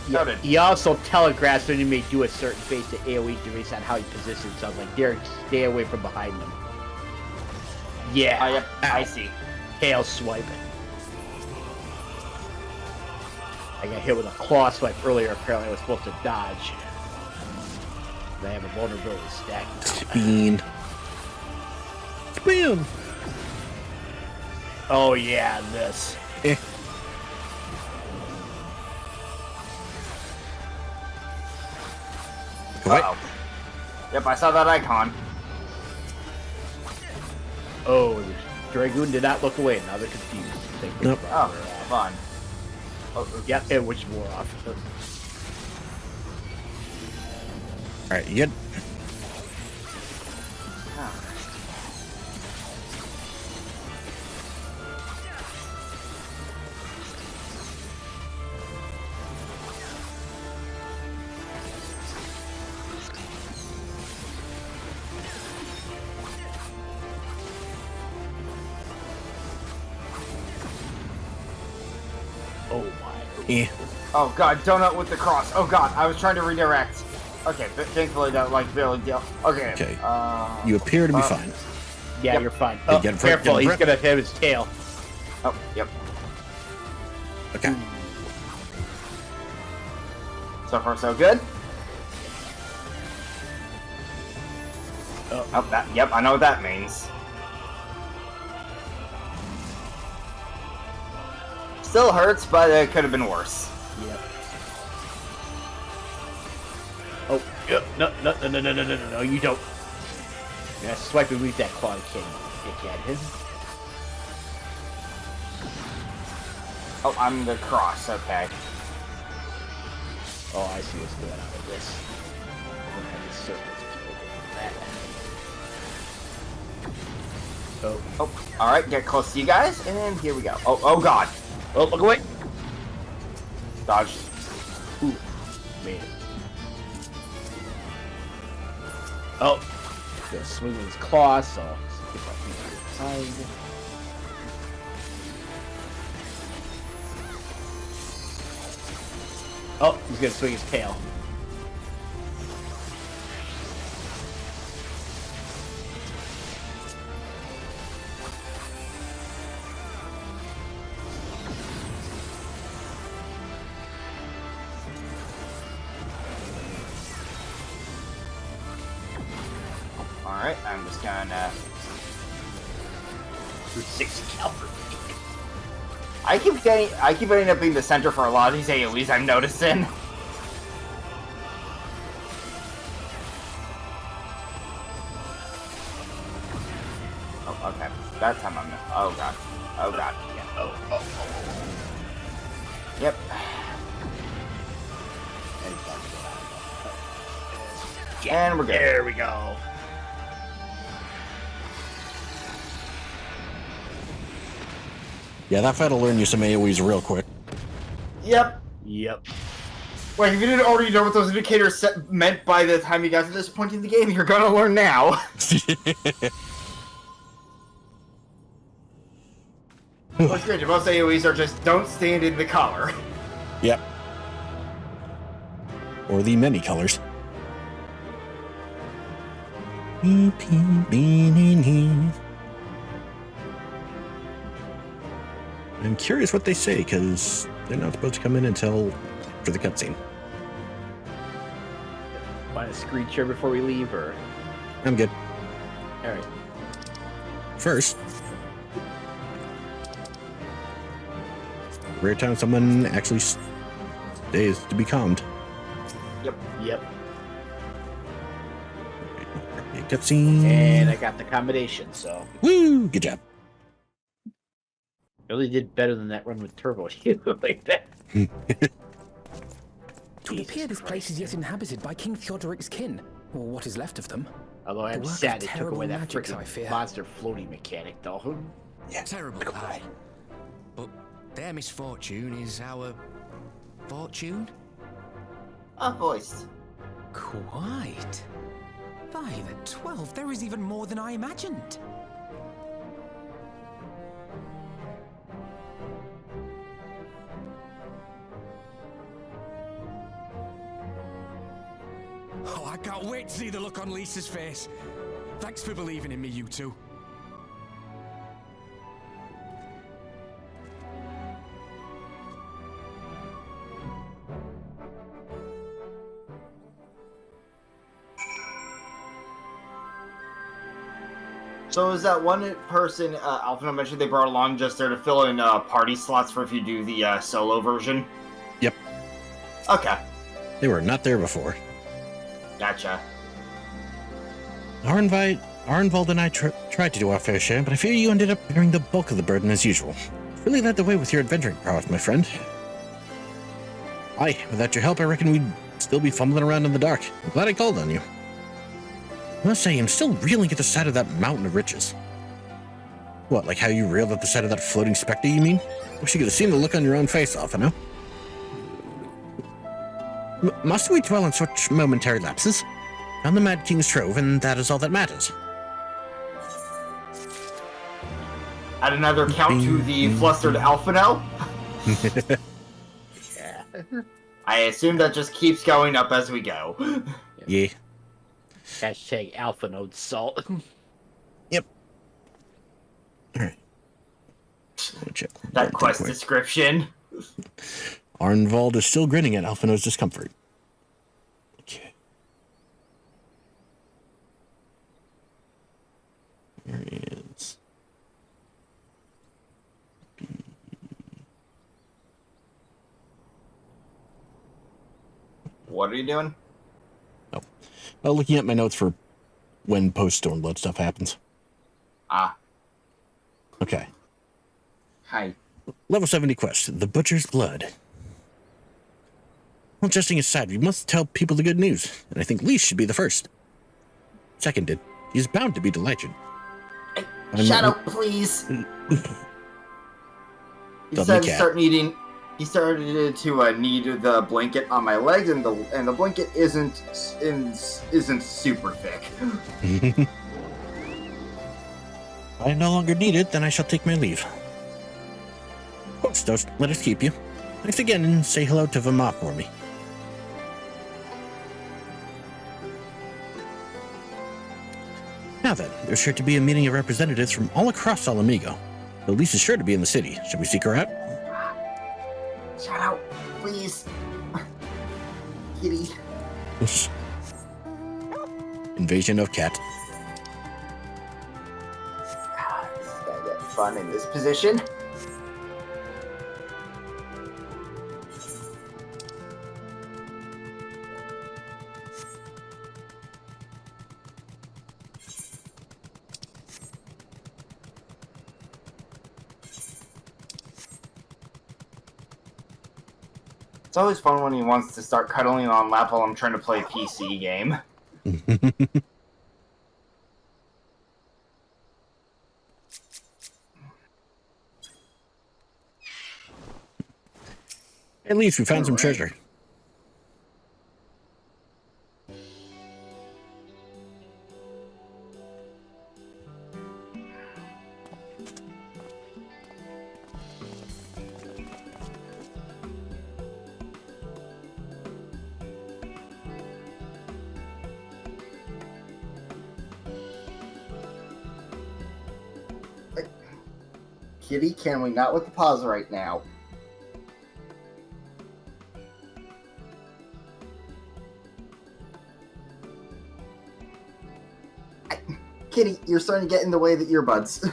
[SPEAKER 3] Noted.
[SPEAKER 2] He also telegraphs when he may do a certain phase to AoE based on how he positions himself. Like, Derek, stay away from behind them. Yeah.
[SPEAKER 3] Oh, yep. I see.
[SPEAKER 2] Tail swiping. I got hit with a claw swipe earlier. Apparently, I was supposed to dodge. I have a vulnerability stacking.
[SPEAKER 1] Spin. Spin.
[SPEAKER 2] Oh yeah, this.
[SPEAKER 1] Eh. What?
[SPEAKER 3] Uh-oh. Yep, I saw that icon.
[SPEAKER 2] Oh, the Dragoon did not look away. Now they're confused.
[SPEAKER 1] Nope.
[SPEAKER 3] Oh, fun.
[SPEAKER 2] Yep, it which wore off.
[SPEAKER 1] All right, you good?
[SPEAKER 2] Oh my.
[SPEAKER 1] Eh.
[SPEAKER 3] Oh god, donut with the cross. Oh god, I was trying to redirect. Okay, but thankfully that like barely deal. Okay.
[SPEAKER 1] Okay. You appear to be fine.
[SPEAKER 2] Yeah,
[SPEAKER 3] Yep.
[SPEAKER 2] you're fine.
[SPEAKER 1] Hey,
[SPEAKER 2] Oh,
[SPEAKER 1] get in front,
[SPEAKER 2] careful,
[SPEAKER 1] get in
[SPEAKER 2] he's
[SPEAKER 1] front.
[SPEAKER 2] gonna hit his tail.
[SPEAKER 3] Oh, yep.
[SPEAKER 1] Okay.
[SPEAKER 3] So far so good.
[SPEAKER 2] Oh.
[SPEAKER 3] Oh, that. Yep, I know what that means. Still hurts, but it could have been worse.
[SPEAKER 2] Yep. Oh, yep. No, you don't. Yeah, swipe and leave that claw king, dickhead.
[SPEAKER 3] Oh, I'm the cross. Okay.
[SPEAKER 2] Oh, I see what's going on with this. I'm gonna have this circle that. Oh,
[SPEAKER 3] Oh, all right. Get close to you guys, and here we go. Oh god.
[SPEAKER 2] oh, look away!
[SPEAKER 3] Dodge.
[SPEAKER 2] Ooh, made it. Oh, gonna swing with his claw, so get that thing behind. Oh, he's gonna swing his tail.
[SPEAKER 3] All right. I'm just gonna.
[SPEAKER 2] 6 cavalry.
[SPEAKER 3] I keep ending up being the center for a lot of these AoEs. I'm noticing. Oh, okay. That time I'm. Oh god. Oh god.
[SPEAKER 2] Yeah. Oh.
[SPEAKER 3] Yep. And we're good.
[SPEAKER 2] There we go.
[SPEAKER 1] Yeah, that fight'll learn you some AoEs real quick.
[SPEAKER 3] Yep.
[SPEAKER 2] Yep.
[SPEAKER 3] Wait, if you didn't already know what those indicators meant by the time you got to this point in the game, you're gonna learn now. What's great, most AoEs are just don't stand in the color.
[SPEAKER 1] Yep. Or the many colors. I'm curious what they say, because they're not supposed to come in until after the cutscene.
[SPEAKER 2] want a screen share before we leave, or?
[SPEAKER 1] I'm good.
[SPEAKER 2] All right.
[SPEAKER 1] First, rare time someone actually stays to be calmed.
[SPEAKER 2] Yep.
[SPEAKER 1] Cutscene.
[SPEAKER 2] And I got the combination, so
[SPEAKER 1] Woo! Good job.
[SPEAKER 2] really did better than that run with Turbo. Like that.
[SPEAKER 8] It would appear this place is yet inhabited by King Theodoric's kin, or what is left of them.
[SPEAKER 2] Although I'm
[SPEAKER 8] The work of
[SPEAKER 2] sad they took
[SPEAKER 8] terrible
[SPEAKER 2] away that
[SPEAKER 8] magics, I
[SPEAKER 2] freaking
[SPEAKER 8] fear.
[SPEAKER 2] monster floating mechanic, though.
[SPEAKER 1] Yeah.
[SPEAKER 6] Terrible, aye. But their misfortune is our fortune?
[SPEAKER 3] Voiced.
[SPEAKER 9] Quite. By the 12, there is even more than I imagined.
[SPEAKER 6] Oh, I can't wait to see the look on Lisa's face. Thanks for believing in me, you two.
[SPEAKER 3] So is that one person Alphino mentioned they brought along just there to fill in party slots for if you do the solo version?
[SPEAKER 1] Yep.
[SPEAKER 3] Okay.
[SPEAKER 1] They were not there before.
[SPEAKER 3] Gotcha.
[SPEAKER 1] Arnvald and I tried to do our fair share, but I fear you ended up bearing the bulk of the burden as usual. Really led the way with your adventuring prowess, my friend. Aye, without your help, I reckon we'd still be fumbling around in the dark. I'm glad I called on you. I must say, I'm still reeling at the sight of that mountain of riches. What, like how you reeled at the sight of that floating spectre, you mean? Wish you could have seen the look on your own face, Alphino. Must we dwell on such momentary lapses? Found the Mad King's trove, and that is all that matters.
[SPEAKER 3] Add another count to the flustered Alphino.
[SPEAKER 2] Yeah.
[SPEAKER 3] I assume that just keeps going up as we go.
[SPEAKER 1] Yeah.
[SPEAKER 2] Hashtag Alpha Node Salt.
[SPEAKER 1] Yep. Alright. Check
[SPEAKER 3] That quest description.
[SPEAKER 1] Arnvald is still grinning at Alphino's discomfort. Okay. There he is.
[SPEAKER 3] What are you doing?
[SPEAKER 1] Looking at my notes for when post-Stormblood stuff happens.
[SPEAKER 3] Ah.
[SPEAKER 1] Okay.
[SPEAKER 3] Hi.
[SPEAKER 1] Level 70 quest, The Butcher's Blood. Well, jesting aside, we must tell people the good news, and I think Lee should be the first. Seconded. He's bound to be delighted.
[SPEAKER 3] Shadow, please. He
[SPEAKER 1] Double
[SPEAKER 3] said
[SPEAKER 1] cat.
[SPEAKER 3] He started to need the blanket on my legs, and the blanket isn't super thick.
[SPEAKER 1] If I no longer need it, then I shall take my leave. Host, let us keep you. Thanks again, and say hello to Vama for me. Now then, there's sure to be a meeting of representatives from all across Alamigo. Elise is sure to be in the city. Shall we seek her out?
[SPEAKER 3] Shadow, please. Kitty.
[SPEAKER 1] Invasion of cat.
[SPEAKER 3] This is gonna get fun in this position. It's always fun when he wants to start cuddling on lap while I'm trying to play a PC game.
[SPEAKER 1] At least we found some treasure.
[SPEAKER 3] Kitty, can we not with the pause right now? Kitty, you're starting to get in the way of the earbuds.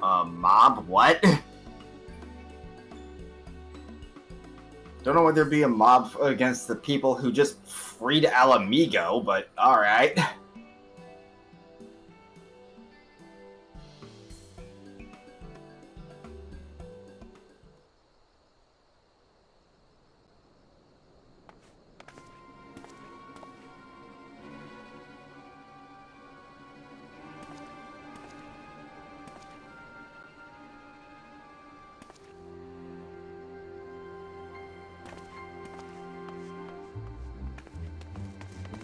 [SPEAKER 3] Mob? What? Don't know whether there'd be a mob against the people who just freed Alamigo, but alright.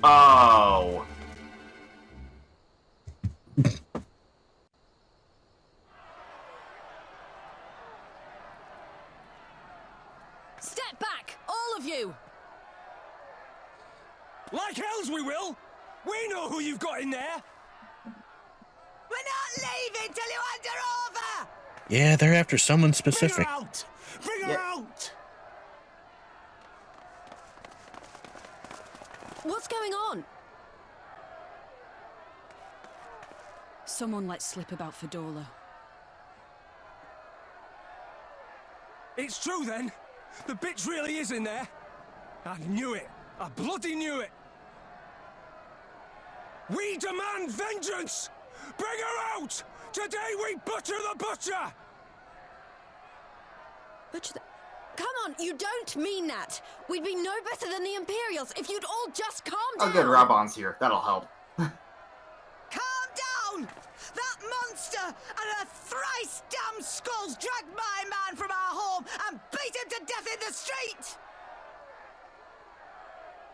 [SPEAKER 3] Oh.
[SPEAKER 5] Step back, all of you!
[SPEAKER 6] Like hells we will! We know who you've got in there!
[SPEAKER 10] We're not leaving till you hand her over!
[SPEAKER 1] Yeah, they're after someone
[SPEAKER 6] Bring
[SPEAKER 1] specific.
[SPEAKER 6] her out! Bring her out!
[SPEAKER 4] What's going on?
[SPEAKER 5] Someone let slip about Fedorla.
[SPEAKER 6] It's true then! The bitch really is in there! I knew it! I bloody knew it! We demand vengeance! Bring her out! Today we butcher the butcher!
[SPEAKER 4] Butcher the... Come on, you don't mean that. We'd be no better than the Imperials if you'd all just calm down.
[SPEAKER 3] Oh good, Rabon's here. That'll help.
[SPEAKER 10] Calm down! That monster and her thrice damned skulls dragged my man from our home and beat him to death in the street!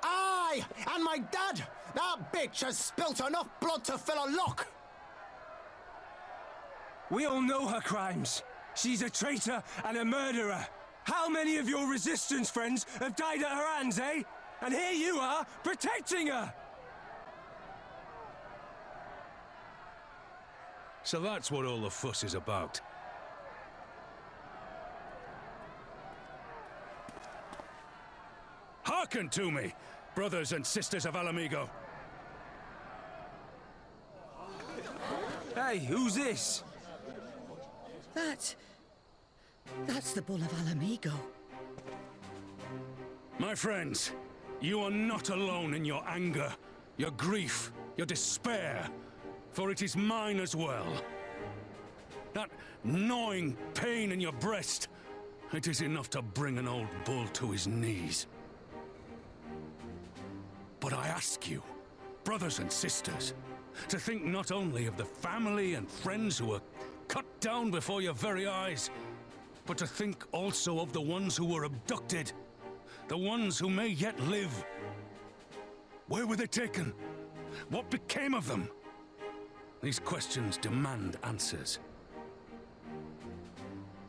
[SPEAKER 11] Aye, and my dad! That bitch has spilt enough blood to fill a lock!
[SPEAKER 6] We all know her crimes. She's a traitor and a murderer. How many of your resistance friends have died at her hands, eh? And here you are, protecting her! So that's what all the fuss is about. Hearken to me, brothers and sisters of Alamigo. Hey, who's this?
[SPEAKER 10] That's the Bull of Alamigo.
[SPEAKER 6] My friends, you are not alone in your anger, your grief, your despair, for it is mine as well. That gnawing pain in your breast, it is enough to bring an old bull to his knees. But I ask you, brothers and sisters, to think not only of the family and friends who were cut down before your very eyes, but to think also of the ones who were abducted, the ones who may yet live. Where were they taken? What became of them? These questions demand answers.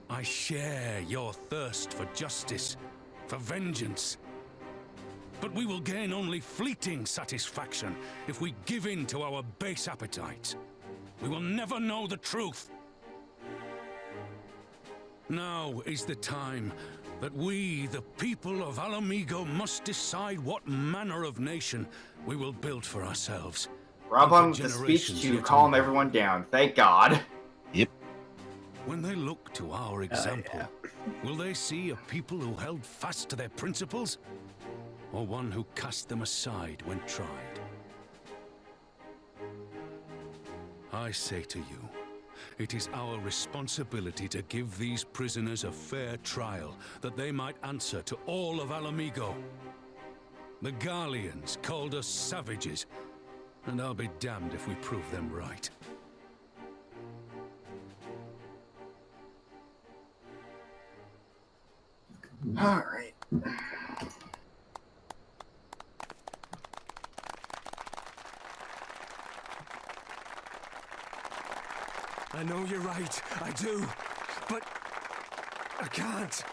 [SPEAKER 6] I share your thirst for justice, for vengeance. But we will gain only fleeting satisfaction if we give in to our base appetites. We will never know the truth. Now is the time that we, the people of Alamigo, must decide what manner of nation we will build for ourselves.
[SPEAKER 3] Rabon with the speech to calm everyone down. Thank God.
[SPEAKER 1] Yep.
[SPEAKER 6] When they look to our example, will they see a people who held fast to their principles, or one who cast them aside when tried? I say to you, it is our responsibility to give these prisoners a fair trial, that they might answer to all of Alamigo. The Garleans called us savages, And I'll be damned if we prove them right.
[SPEAKER 3] All right.
[SPEAKER 11] I know you're right. I do. But I can't.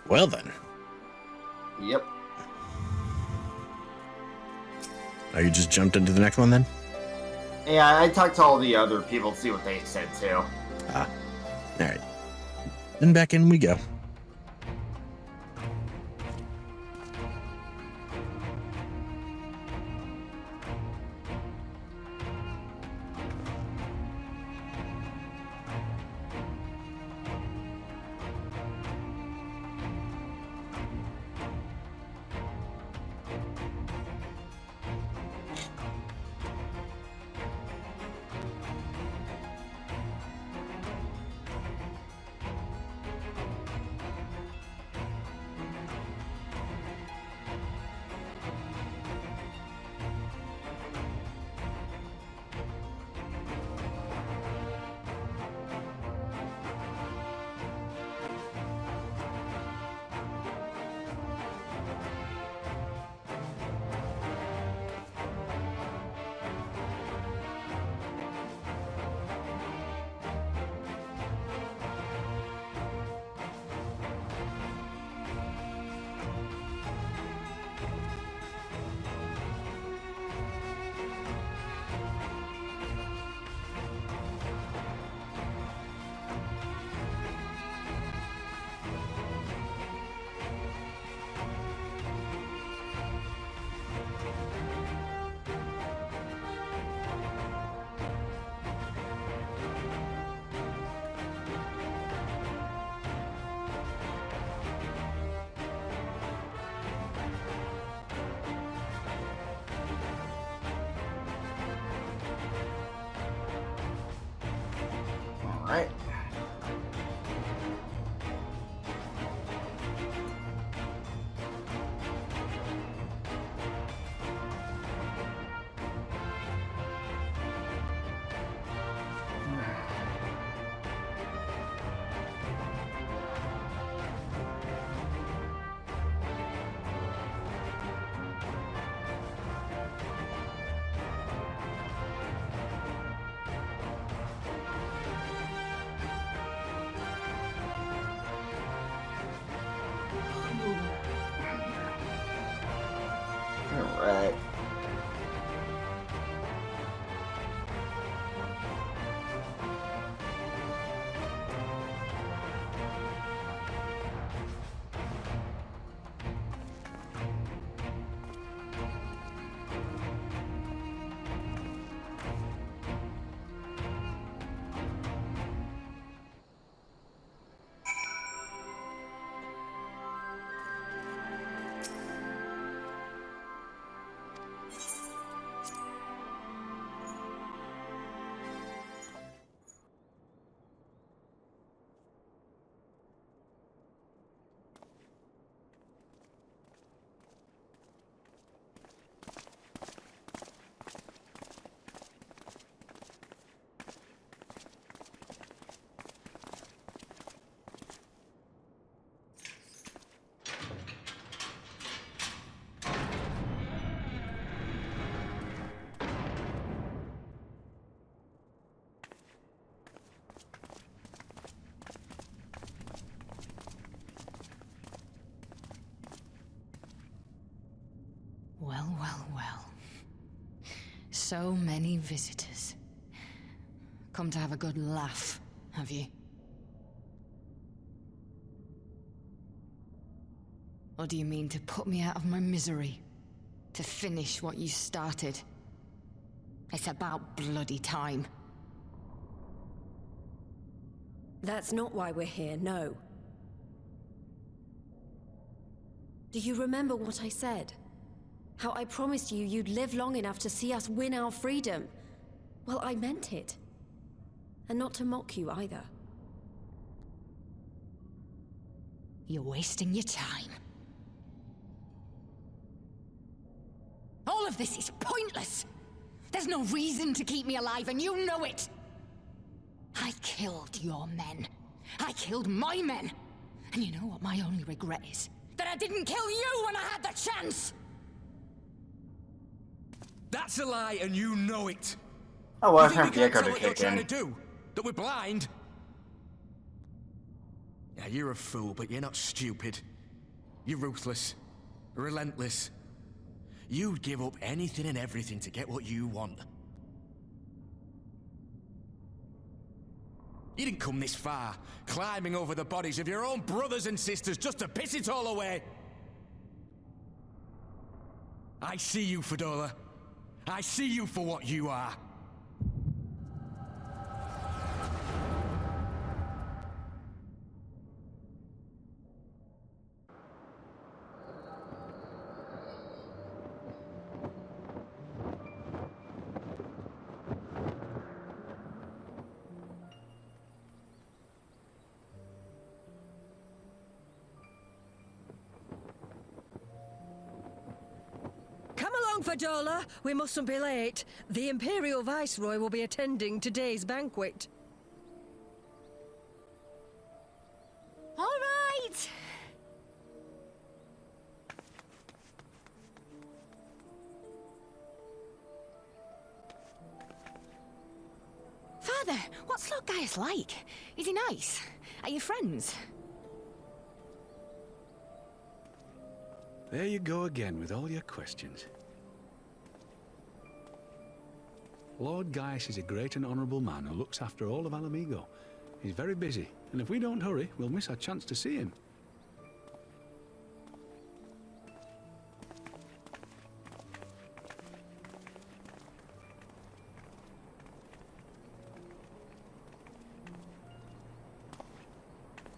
[SPEAKER 1] Well then.
[SPEAKER 3] Yep.
[SPEAKER 1] Are you just jumped into the next one then?
[SPEAKER 3] Yeah, I talked to all the other people to see what they said too.
[SPEAKER 1] Ah. Alright. Then back in we go.
[SPEAKER 3] Alright. Alright.
[SPEAKER 5] Well, well, well. So many visitors. Come to have a good laugh, have you?
[SPEAKER 12] Or do you mean to put me out of my misery? To finish what you started? It's about bloody time.
[SPEAKER 4] That's not why we're here, no. Do you remember what I said? How I promised you you'd live long enough to see us win our freedom? Well, I meant it. And not to mock you either.
[SPEAKER 12] You're wasting your time. All of this is pointless! There's no reason to keep me alive, and you know it! I killed your men. I killed my men! And you know what my only regret is? That I didn't kill you when I had the chance!
[SPEAKER 13] That's a lie, and you know it!
[SPEAKER 3] Oh, well,
[SPEAKER 13] you think we can't tell what you're
[SPEAKER 3] kick in.
[SPEAKER 13] trying to do? That we're blind? Yeah, you're a fool, but you're not stupid. You're ruthless. Relentless. You'd give up anything and everything to get what you want. You didn't come this far, climbing over the bodies of your own brothers and sisters just to piss it all away. I see you, Fedora. I see you for what you are.
[SPEAKER 14] Fadola, we mustn't be late. The Imperial Viceroy will be attending today's banquet.
[SPEAKER 12] All right! Father, what's Lord Gaius like? Is he nice? Are you friends?
[SPEAKER 6] There you go again with all your questions. Lord Gaius is a great and honourable man who looks after all of Alamigo. He's very busy, and if we don't hurry, we'll miss our chance to see him.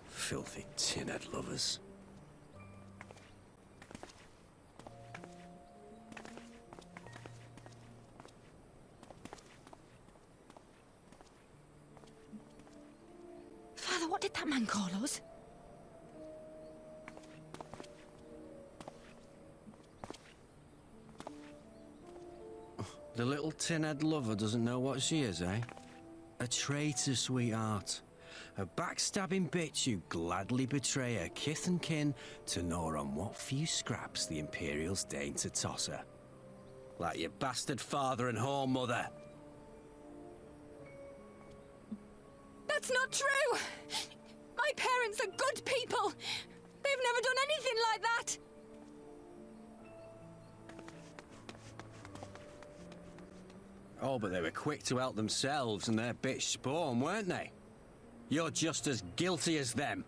[SPEAKER 7] Filthy tin-head lovers.
[SPEAKER 12] Father, what did that man call us?
[SPEAKER 7] The little tin-head lover doesn't know what she is, eh? A traitor, sweetheart. A backstabbing bitch who'd gladly betray her kith and kin to gnaw on what few scraps the Imperials deign to toss her. Like your bastard father and whore mother.
[SPEAKER 12] That's not true! My parents are good people! They've never done anything like that!
[SPEAKER 7] Oh, but they were quick to help themselves and their bitch spawn, weren't they? You're just as guilty as them.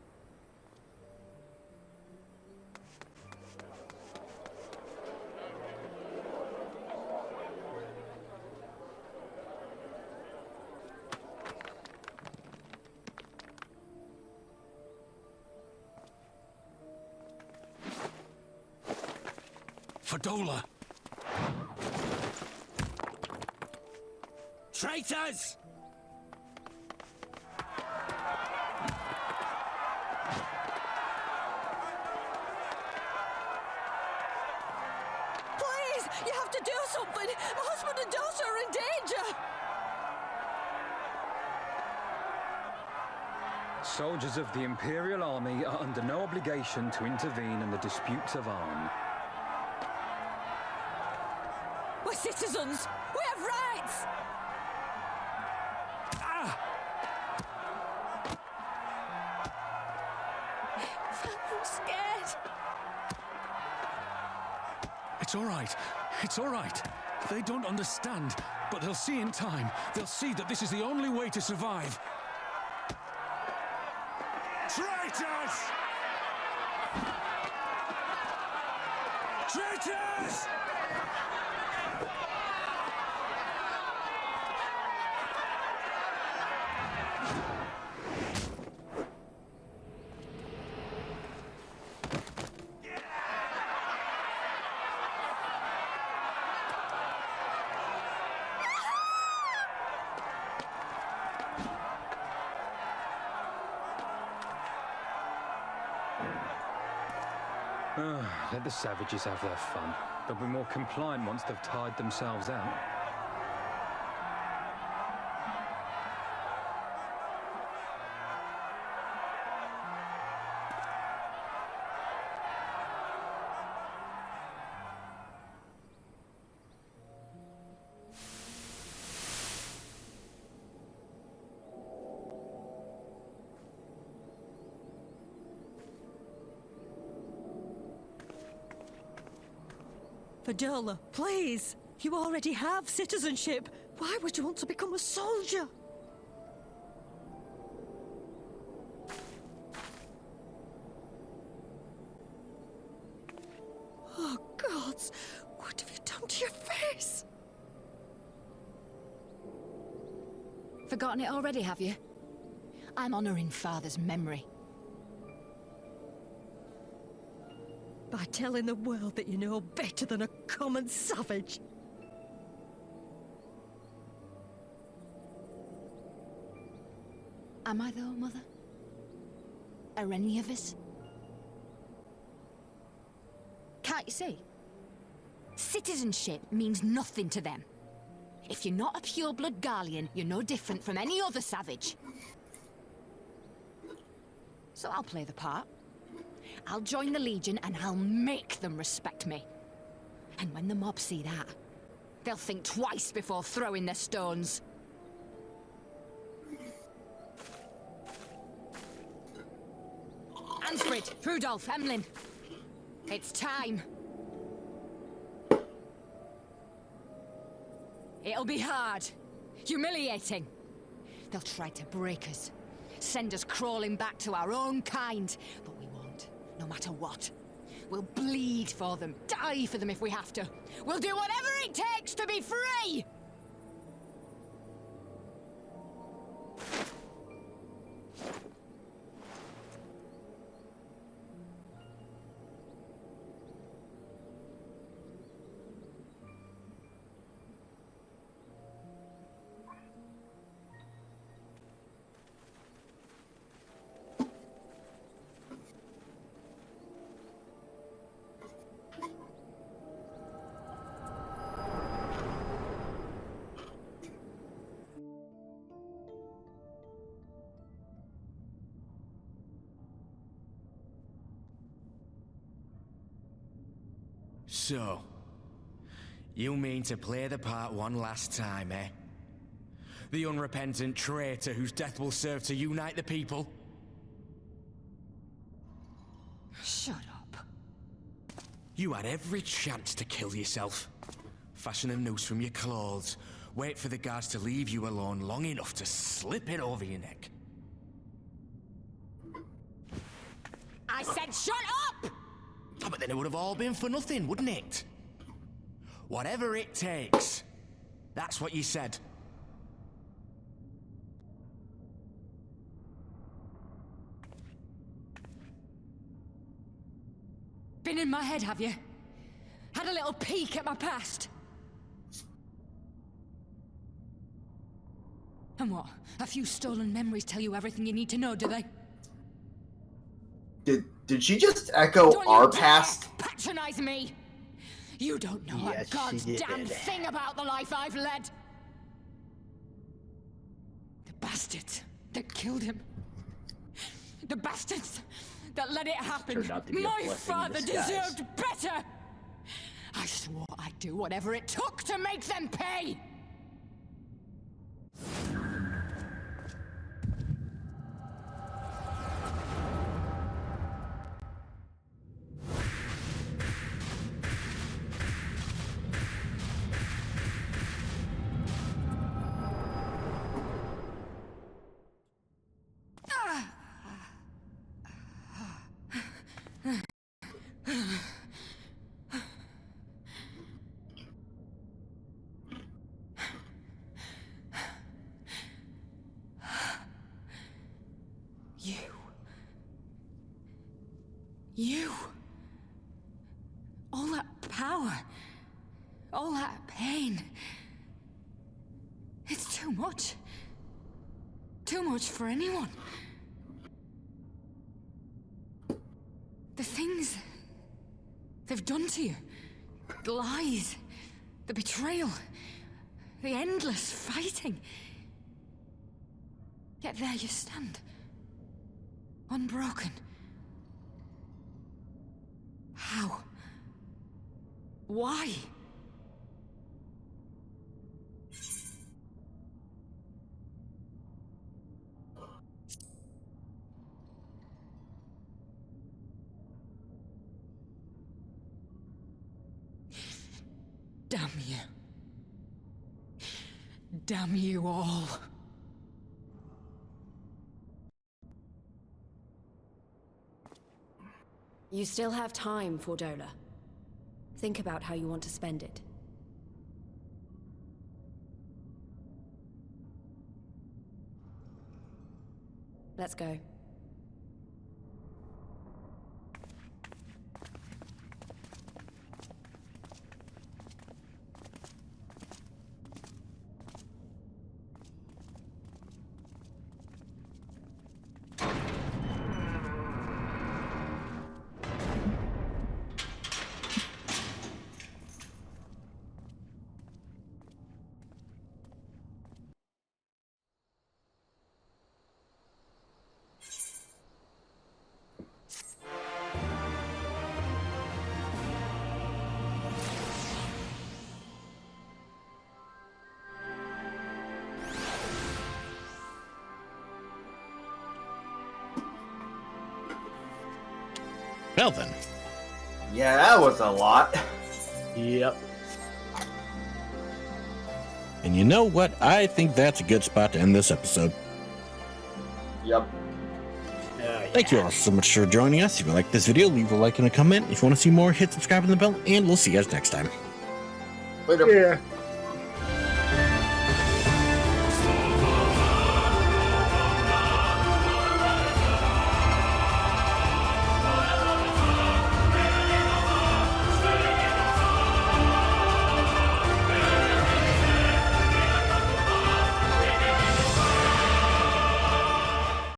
[SPEAKER 6] Fadola!
[SPEAKER 7] Traitors!
[SPEAKER 14] Please, you have to do something! My husband and daughter are in danger!
[SPEAKER 15] Soldiers of the Imperial Army are under no obligation to intervene in the disputes of arm.
[SPEAKER 14] We're citizens! We have rights!
[SPEAKER 12] I'm scared.
[SPEAKER 6] It's all right. It's all right. They don't understand, but they'll see in time. They'll see that this is the only way to survive. Traitors! Traitors!
[SPEAKER 15] Let the savages have their fun. They'll be more compliant once they've tired themselves out.
[SPEAKER 14] Vidola, please! You already have citizenship. Why would you want to become a soldier? Oh, gods! What have you done to your face?
[SPEAKER 12] Forgotten it already, have you? I'm honoring Father's memory.
[SPEAKER 14] By telling the world that you know better than a common savage.
[SPEAKER 12] Am I though, Mother? Are any of us? Can't you see? Citizenship means nothing to them. If you're not a pure-blood Garlean, you're no different from any other savage. So I'll play the part. I'll join the Legion and I'll make them respect me. And when the mob see that, they'll think twice before throwing their stones. Ansfrid, Rudolph, Emlyn. It's time. It'll be hard. Humiliating. They'll try to break us. Send us crawling back to our own kind. But we won't, no matter what. We'll bleed for them, die for them if we have to. We'll do whatever it takes to be free!
[SPEAKER 13] So, you mean to play the part one last time, eh? The unrepentant traitor whose death will serve to unite the people?
[SPEAKER 12] Shut up.
[SPEAKER 13] You had every chance to kill yourself. Fashion a noose from your clothes. Wait for the guards to leave you alone long enough to slip it over your neck.
[SPEAKER 12] I said shut up!
[SPEAKER 13] Oh, but then it would have all been for nothing, wouldn't it? Whatever it takes. That's what you said.
[SPEAKER 12] Been in my head, have you? Had a little peek at my past? And what? A few stolen memories tell you everything you need to know, do they?
[SPEAKER 3] Did she just echo our past?
[SPEAKER 12] Patronize me! You don't know a goddamn thing about the life I've led! The bastards that killed him. The bastards that let it happen. My father deserved better! I swore I'd do whatever it took to make them pay! You. All that power. All that pain. It's too much. Too much for anyone. The things they've done to you. The lies. The betrayal. The endless fighting. Yet there you stand. Unbroken. How? Why? Damn you. Damn you all.
[SPEAKER 4] You still have time, Fordola. Think about how you want to spend it. Let's go.
[SPEAKER 1] Well then.
[SPEAKER 3] Yeah, that was a lot.
[SPEAKER 2] Yep.
[SPEAKER 1] And you know what? I think that's a good spot to end this episode.
[SPEAKER 3] Yep.
[SPEAKER 1] Thank you all so much for joining us. If you like this video, leave a like and a comment. If you want to see more, hit subscribe and the bell, and we'll see you guys next time.
[SPEAKER 3] Later.
[SPEAKER 2] Yeah.